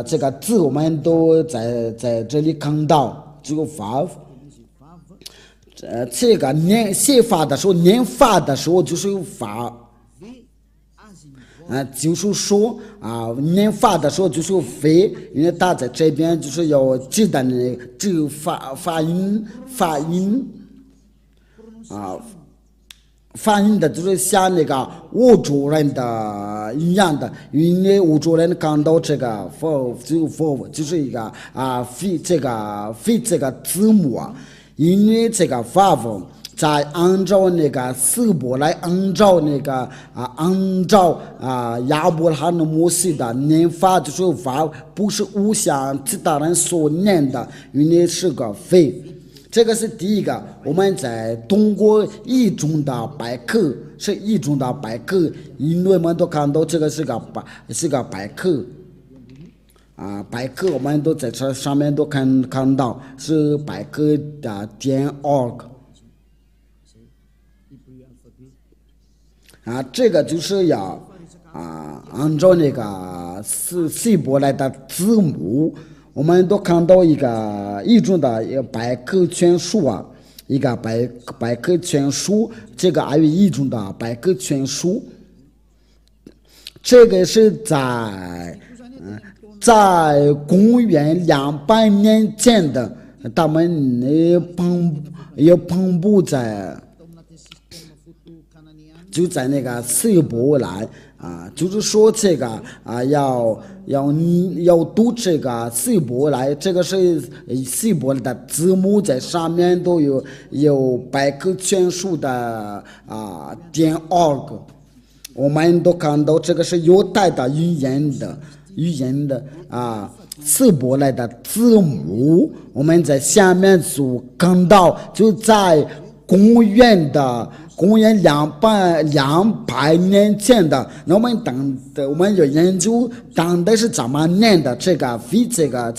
这个字我们都在这里看到，这个vav。这个写法的时候，念法的时候就是有法，就是说念法的时候就是有非，因为他在这边就是要记得呢，这个发音发音的就是像那个欧洲人的一样的，因为欧洲人看到这个 for 就是一个非这个字母因为这个vav在按照那个希伯来按照亚伯拉罕摩西的念法，就是vav不是像其他人所念的，因为是个非。这个是第一个，我们在通过译中的百科，是译中的百科，因为我们都看到这个是个百科。百科我们都在这上面都看到是百科的.org 这个就是要按照那个希伯来的字母，我们都看到一种的一个百科全书一个百科全书，这个还有一种的百科全书，这个是在公元200年前的，他们也颁布在就在那个希伯来就是说这个要读这个希伯来，这个是希伯来的字母，在上面都有百科全书的.org， 我们都看到这个是犹太的语言的希伯来的字母，我们在下面就看到，就在公元200年前的，那我们有研究当代是怎么念的，这个非这个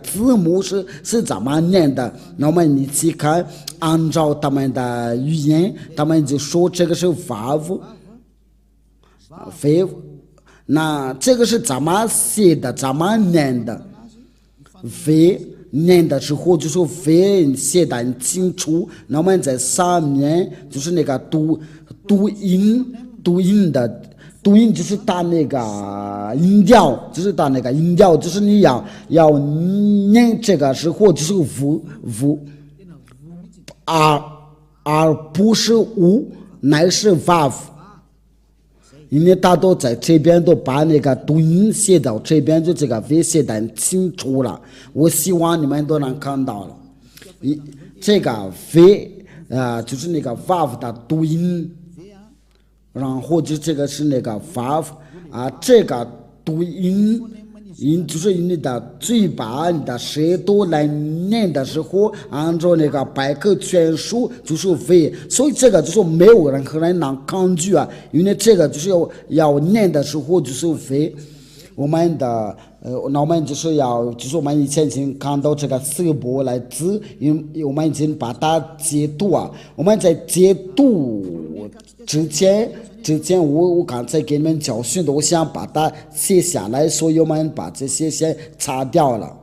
字母是怎么念的，那我们一起看，按照他们的语言，他们就说这个是vav，那这个是怎么写的，怎么念的？非念的时候就是非写的很清楚，那我们在上面就是那个读音就是打那个音调，就是你要念这个时候就是v，而不是u，乃是vav。因为大多在这边都把那个读音写到这边，就这个 V 写得很清楚了。我希望你们都能看到了。这个 V 就是那个 vav 的读音，然后就这个是那个 vav 这个读音。就是你的嘴巴、你的舌头来念的时候，按照那个百科全书就是 V， 所以这个就是没有任何人能抗拒因为这个就是要念的时候就是 V。我们的那我们就是我们以前已经看到这个色波来字，因为我们已经把它解读我们在解读之前我刚才给你们教训的，我想把它写下来，所以我们把这些先擦掉了，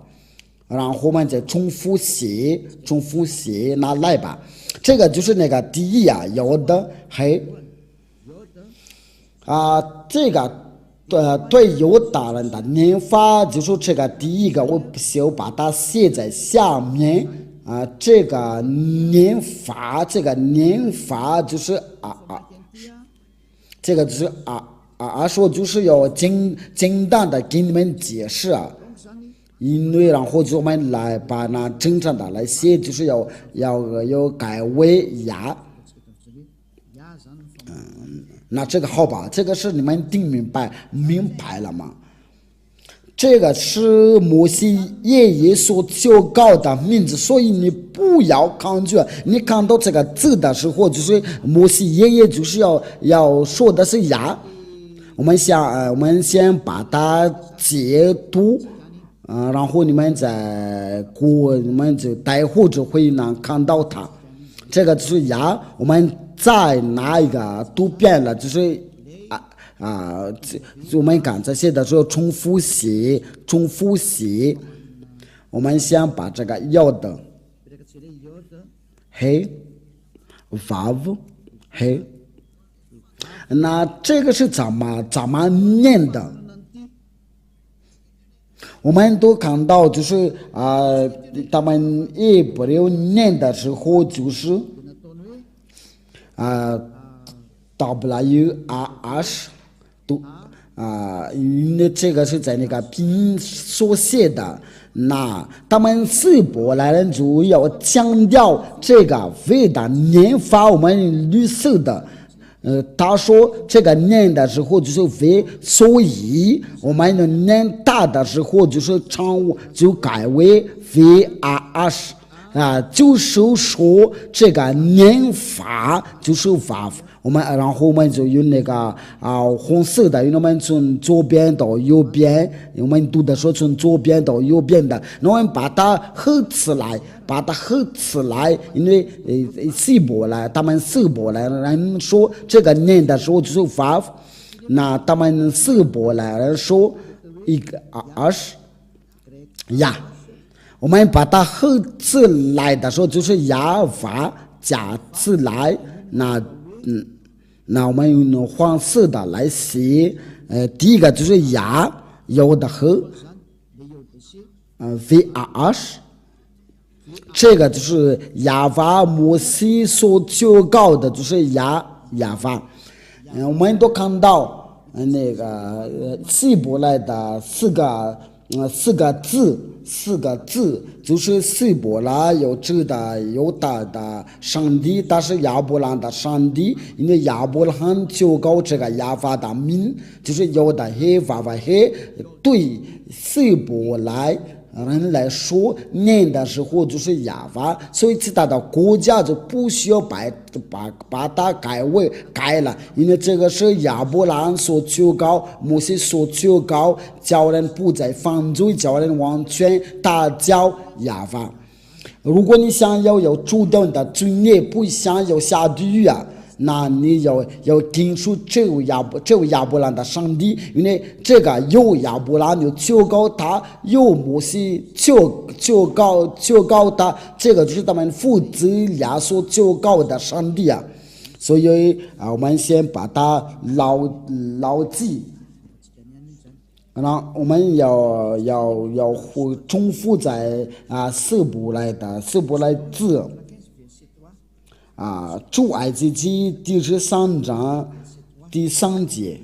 然后我们再重复写，拿来吧。这个就是那个第一有的黑这个对犹大人的念法，就是这个第一个，我不需要把它写在下面这个念法就是这个就是说就是要简单的给你们解释因为然后就我们来把那正常的来写，就是要改为呀。那这个好吧，这个是你们听明白了吗？这个是摩西爷爷所求告的名字，所以你不要抗拒。你看到这个字的时候，就是摩西爷爷就是要说的是呀。我们先把它解读然后你们就待会就会能看到它。这个就是呀，我们再拿一个读遍了，就是我们刚才写的时候重复写。我们先把这个要的嘿 vav 嘿，那这个是怎么念的？我们都看到就是他们也不留念的时候就是WRH 都因为这个是在那个拼音所写的，那他们希伯来人就要强调这个V的念法，我们绿色的。他说这个念的时候就是 V， 所以我们念大的时候就是就改为 VRH就是说这个念法就是 vav。然后我们就用那个红色的，因为我们从左边到右边，我们读的时候从左边到右边的，那我们把它合起来，因为他们希伯来人说这个念的时候就是 vav， 那他们希伯来人说一个呀，我们把它合起来的时候就是呀法加起来，那我们用黄色的来写，第一个就是呀，有的和VRH， 这个就是亚法摩西所求告的，就是亚法。我们都看到那个希伯来的四个字，就是希伯来有指的犹大的上帝，但是亚伯兰的上帝，因为亚伯兰求告这个亚法的名，就是有的黑法黑，对希伯来人来说念的时候就是亚法，所以其他的国家就不需要把它改了，因为这个是亚伯兰所求告，摩西所求告，叫人不再犯罪，叫人完全打交亚法。如果你想要有主动的罪孽，不想要下地狱那你要听出这位亚伯兰的上帝，因为这个有亚伯兰有求告他，有摩西求告他，这个就是他们父子俩所求告的上帝所以我们先把它牢记。那我们要重复在希伯来字出埃及记第13章第3节，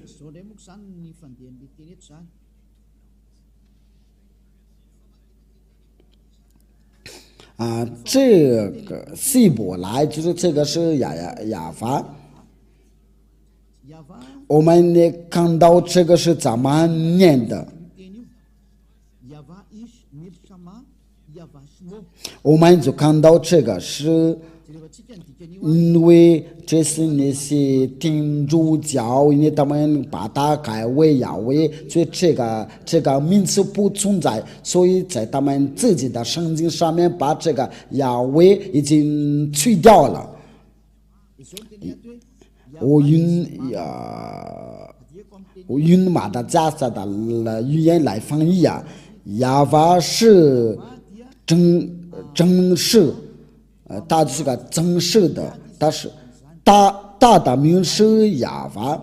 这个希伯来就是这个是亚法。我们呢看到这个是怎么念的？我们就看到这个是因为这是那些天主教，因为他们把它改为亚威，所以这个名词不存在，所以在他们自己的圣经上面把这个亚威已经去掉了。我用马达加斯的语言来翻译啊，亚法是正式，它是个正式的，但是大的名是亚法，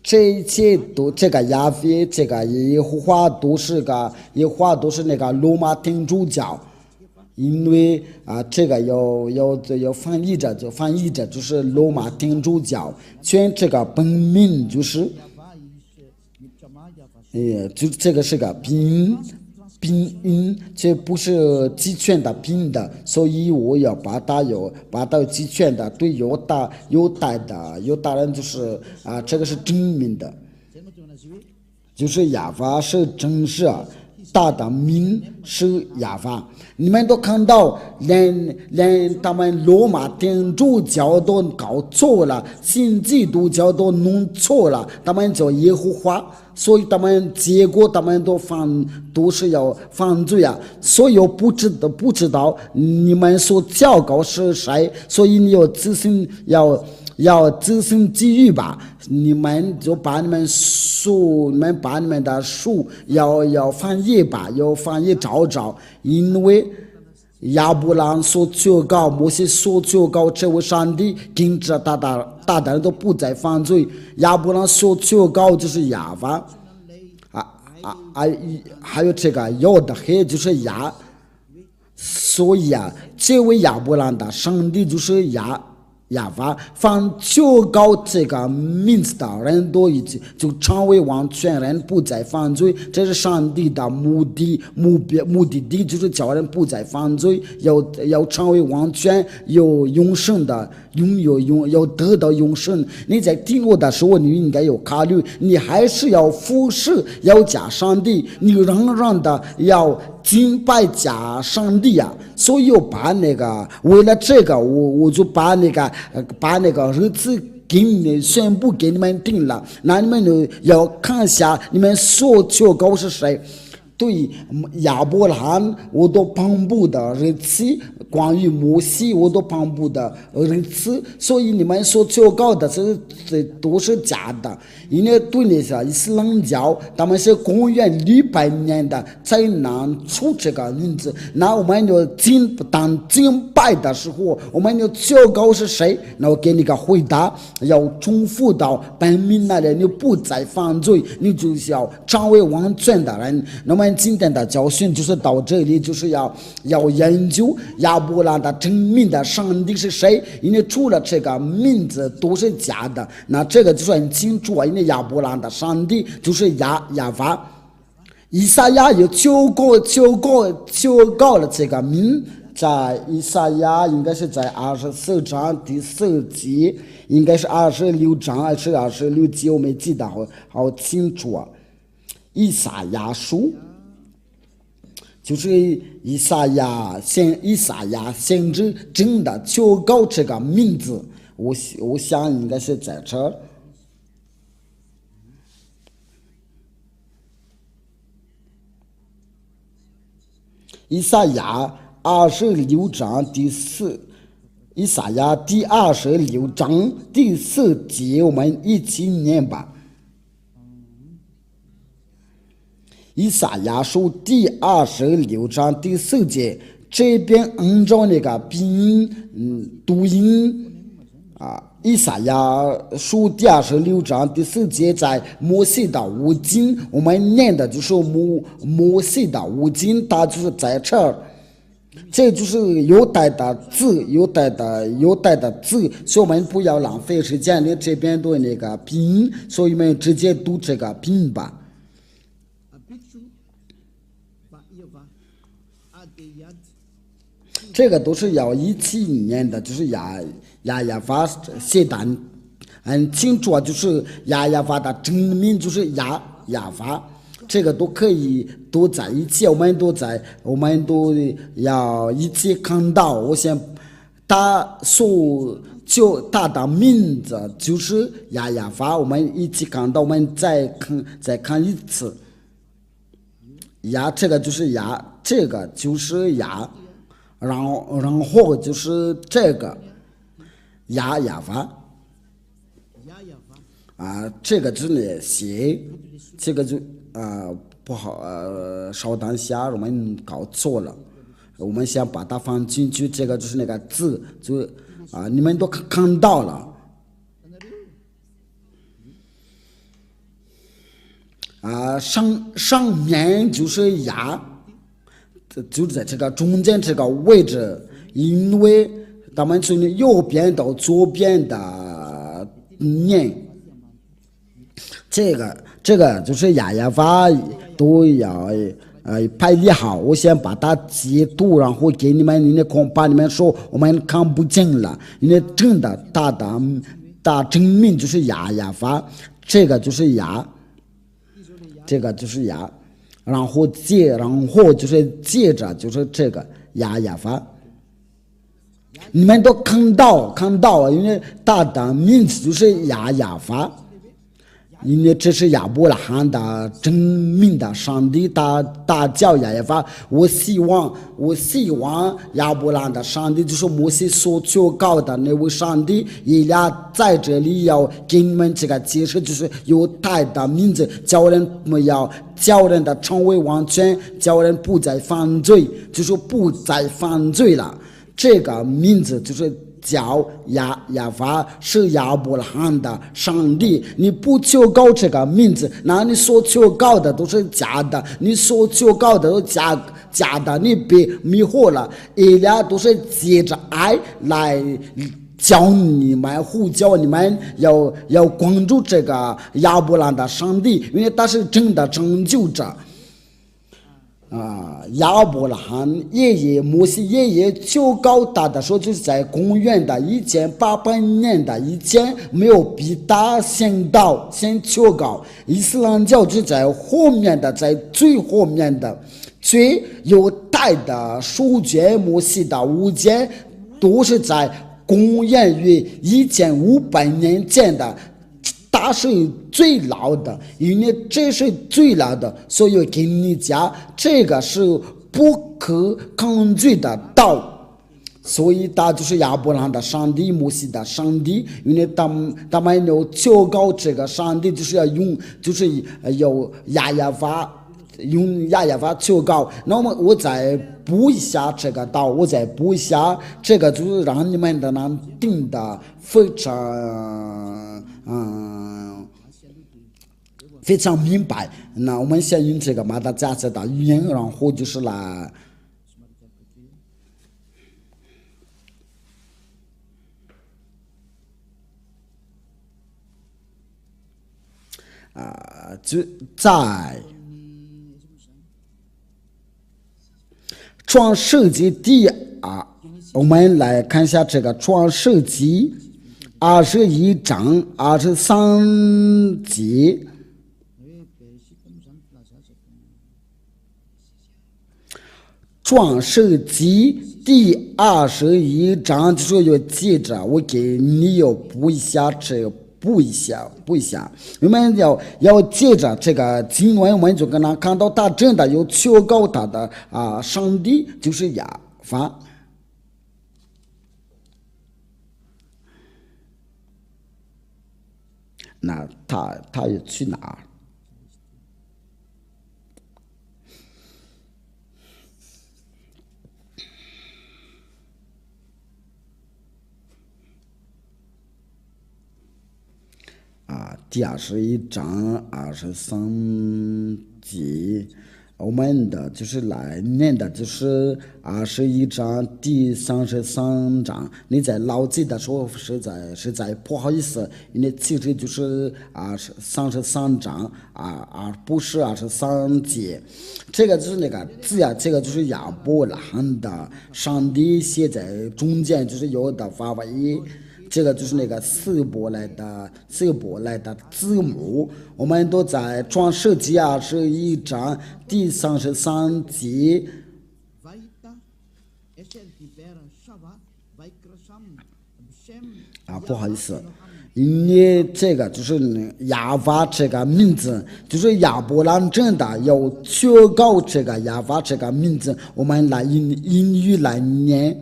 这一切都这个亚非这个耶和华都是那个罗马天主教。因为这个要翻译着就是罗马天主教，全这个本名就是，就这个是个拼音，这不是集权的拼的，所以我要把它集权的，对犹大人就是这个是正名的，就是亚法是正式。大的名是亚法，你们都看到，连他们罗马天主教都搞错了，新基督教都弄错了，他们叫耶和华，所以结果他们都是要犯罪啊，所以我不知道你们所教告是谁，所以你要自行机遇吧，你们就把你们的书要翻译吧，要翻译找，因为亚伯兰所求告，摩西所求告，这位上帝禁止大人都不再犯罪，亚伯兰所求告就是亚法，还有这个要的黑就是亚，所以这位亚伯兰的上帝就是亚法，凡求告这个名字的人都已经就成为完全人，不再犯罪。这是上帝的目的地，就是叫人不再犯罪，要成为完全有永生的，要得到永生。你在听我的时候，你应该有考虑，你还是要服侍，要假上帝，你仍然的要敬拜假上帝啊！所以我把为了这个，我就把那个日子给你宣布给你们定了，那你们就要看一下你们所求告是谁。对亚伯兰我都颁布的日期，关于摩西我都颁布的日期，所以你们所求告的这都是假的。因为对那些伊斯兰教，他们是公元600年的才能出这个名字。那我们就当敬拜的时候，我们就求告是谁？那我给你个回答，要重复到本命那里，你不再犯罪，你就是要成为完全的人。那么今天的教训就是到这里，就是要研究亚伯兰的真名的上帝是谁，因为除了这个名字都是假的，那这个就很清楚啊，因为亚伯兰的上帝就是亚法。以赛亚有求告了这个名，在以赛亚应该是在24章第4节，应该是26章还是26节，我没记得好清楚啊。以赛亚书就是以赛亚先知真的求告这个名字，我想应该是在这儿。以赛亚26章第4，以赛亚第26章第4节，我们一起念吧。以赛亚书第26章第4节，这边按照那个读音以赛亚书第26章第4节，在摩西的五经，我们念的就是摩西的五经，它就是在这儿。这就是犹太的字，所以我们不要浪费时间，你这边读那个拼音，所以我们直接读这个拼音吧。这个都是要17年的，就是亚法写的很清楚，就是亚法的真名就是亚法，这个都可以都在一起，我们都要一起看到。我想他的名字就是亚法，我们一起看到，我们再看一次。这个就是这个就是然后就是这个亚法这个真的写，这个就不好稍等一下，我们搞错了，我们先把它放进去，这个就是那个字，就你们都看到了。上面就是就在这个中间这个位置，因为他们从右边到左边的念，这个就是亚法都要排列好。我先把它截图，然后给你们恐怕你们说我们看不见了，因为真的大真名就是亚法，这个就是这个就是然后就是接着就是这个亚法，你们都看到，因为他的名字就是亚法，因为这是亚伯拉罕的真名的上帝，他叫亚法。我希望亚伯拉罕的上帝就是摩西所求告的那位上帝，以俩在这里要给你们这个解释，就是有他的名字，叫人的成为完全，叫人不再犯罪，就是不再犯罪了。这个名字就是叫亚法，是亚伯拉罕的上帝。你不求告这个名字，那你所求告的都是假的，你所求告的都假的，你被迷惑了。以俩都是借着爱来教你们，呼叫你们要关注这个亚伯拉罕的上帝，因为他是真的拯救者。亚伯拉罕摩西爷爷求告他的时候，就是在公元的1800年的以前，没有比他先求告。伊斯兰教就在后面的，在最后面的，最有代的书卷摩西的物件，都是在公元于1500年前的。它是最老的，因为这是最老的，所以给你讲，这个是不可抗拒的道。所以他就是亚伯拉罕的上帝，摩西的上帝，因为他们要求告这个上帝，就是要用，就是要亚法求告。那么我再补一下这个道，这个就是让你们的能听得非常明白。那我们先用这个马达加斯的语言，然后就是来就在创世纪我们来看一下这个创世纪21章23节。创世纪第21章就是要记着，我给你要补一下，我们要记着这个经文，我们就跟他看到他真的有求告他的上帝就是亚法。那他要去哪儿？第21章23节，我们的就是来念的就是21章第33章，你在牢记的时候实在不好意思，因为其实就是33章不是23节，这个就是那个字呀，这个就是亚伯拉罕的上帝写在中间，就是有的发音。这个就是那个希伯来的字母，我们都在创世纪21章第33节。不好意思，因为这个就是亚法这个名字，就是亚伯兰真的要确告这个亚法这个名字，我们来英语来念。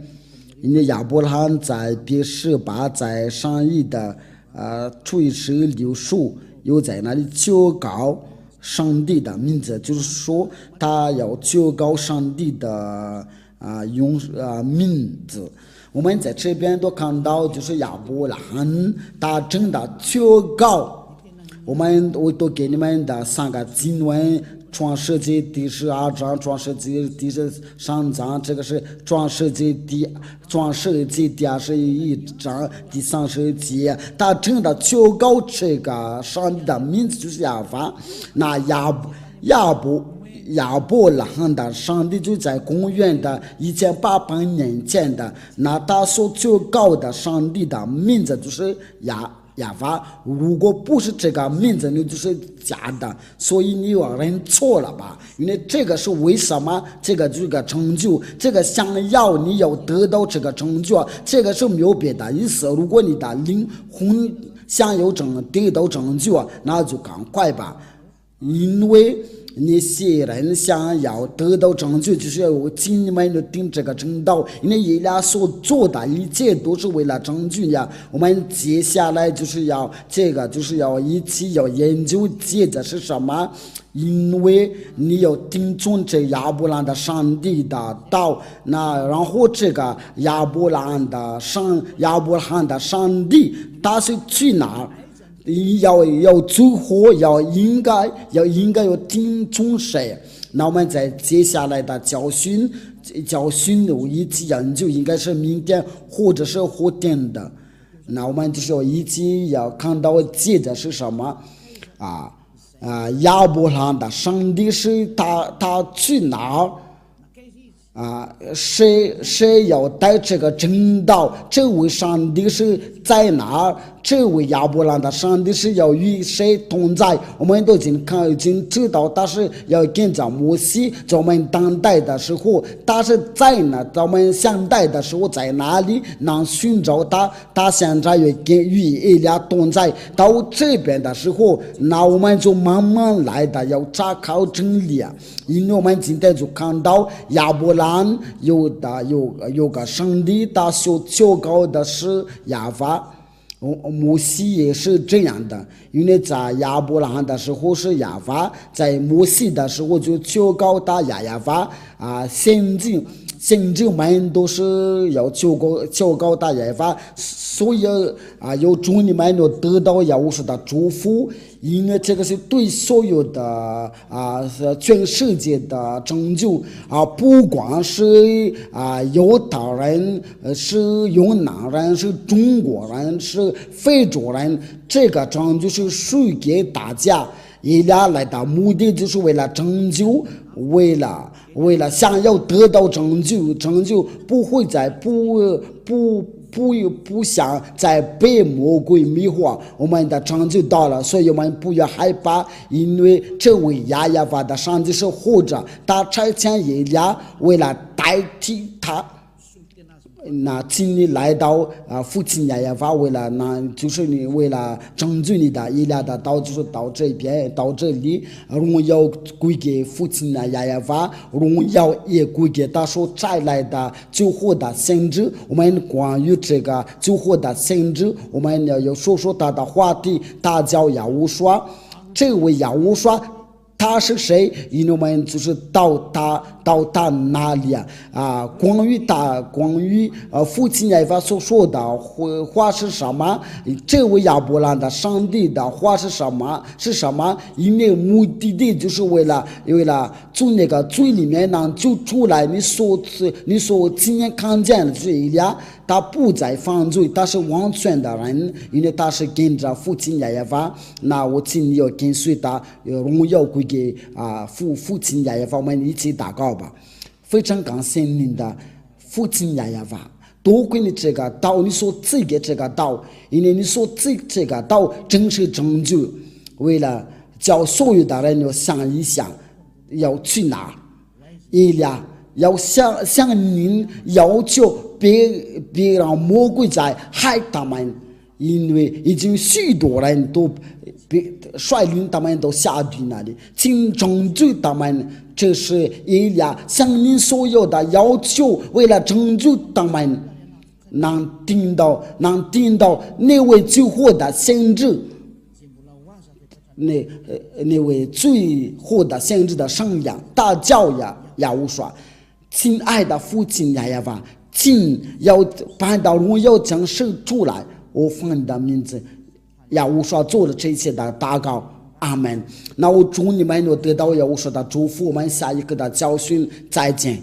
因为亚伯拉罕在别是巴在上一的垂直柳树，又在那里求告上帝的名字，就是说他要求告上帝的名字。我们在这边都看到，就是亚伯拉罕他真的求告。我都给你们的3个经文。创世纪第12章，创世纪第13章，这个是创世纪第21章第30节。他真的求告这个上帝的名字就是亚法。那亚伯拉罕的上帝就在公元的1800年前的，那他所求告的上帝的名字就是亚法，如果不是这个名字，你就是假的，所以你有人错了吧？因为这个是为什么？这个成就，这个想要你要得到这个成就，这个是没有别的意思。如果你的灵魂想要得到成就，那就赶快吧，因为那些人想要得到成就，就是要尽你们的定这个正道，因为以俩所做的一切都是为了成就呀。我们接下来就是要就是要一起要研究接着是什么，因为你要听从这亚伯兰的上帝的道，那然后这个亚伯拉罕的上帝他是去哪儿？要走火，应该要听从谁？那我们在接下来的教训一起研究，应该是明天或者是后天的。那我们就是一起要看到接着是什么亚伯拉罕的上帝是他去哪儿？谁要带这个正道？这位上帝是在哪儿？这位亚伯拉罕的上帝是要与谁同在？我们都已经知道，他是要跟着摩西。在我们当代的时候，他是在哪？在我们现代的时候在哪里？能寻找他？他现在与以利亚同在。到这边的时候，那我们就慢慢来的，要查考真理啊！因为我们今天就看到亚伯拉罕有个上帝，他所求告的是亚法。摩西也是这样的，因为在亚伯拉罕的时候是亚法，在摩西的时候就求告他亚法先知们都是要求告他亚法，所以有祝你们要得到耶和华的祝福，因为这个是对所有的全世界的拯救不光是犹太人，是越南人，是中国人，是非洲人，这个拯救是属于给大家。以俩来的目的就是为了拯救，为了想要得到拯救不会再不想再被魔鬼迷惑，我们的拯救到了，所以我们不要害怕，因为这位亚法的上帝是活着，他差遣以利亚为了代替他。那请你来到父亲亚法，为了就是你为了拯救你的以利亚的道，就是到这边到这里，荣耀归给父亲亚法，荣耀也归给他所摘来的救活的先知。我们关于这个救活的先知，我们要说说他的话题，他叫亚乌刷。这位亚乌刷他是谁？因为我们就是到他到达哪里关于父亲耶和华所说的话是什么？这位亚伯兰的上帝的话是什么？因为目的地就是为了从那个罪里面能救出来你所亲眼看见的罪呀，他不再犯罪，他是完全的人，因为他是跟着父亲耶和华。那我请你要跟随他，荣耀归给父亲耶和华，我们一起祷告吧。非常感谢您的父亲耶和华，多亏你这个道，你所赐给这个道，因为你所赐这个道真是拯救，为了叫所有的人要想一想要去哪，伊利亚要向您要求别让魔鬼在害他们，因为已经许多人都率领他们都下地那里，请拯救他们。这是伊利亚向您所有的要求，为了拯救他们，能听到那位救活的先知，那位最后的先知的声音大叫呀无说，亲爱的父亲耶和华，请要把到荣耀将生出来，我奉你的名字呀无说做了这一切的祷告，阿门。那我祝你们有得到呀无说的祝福，我们下一个的教训再见。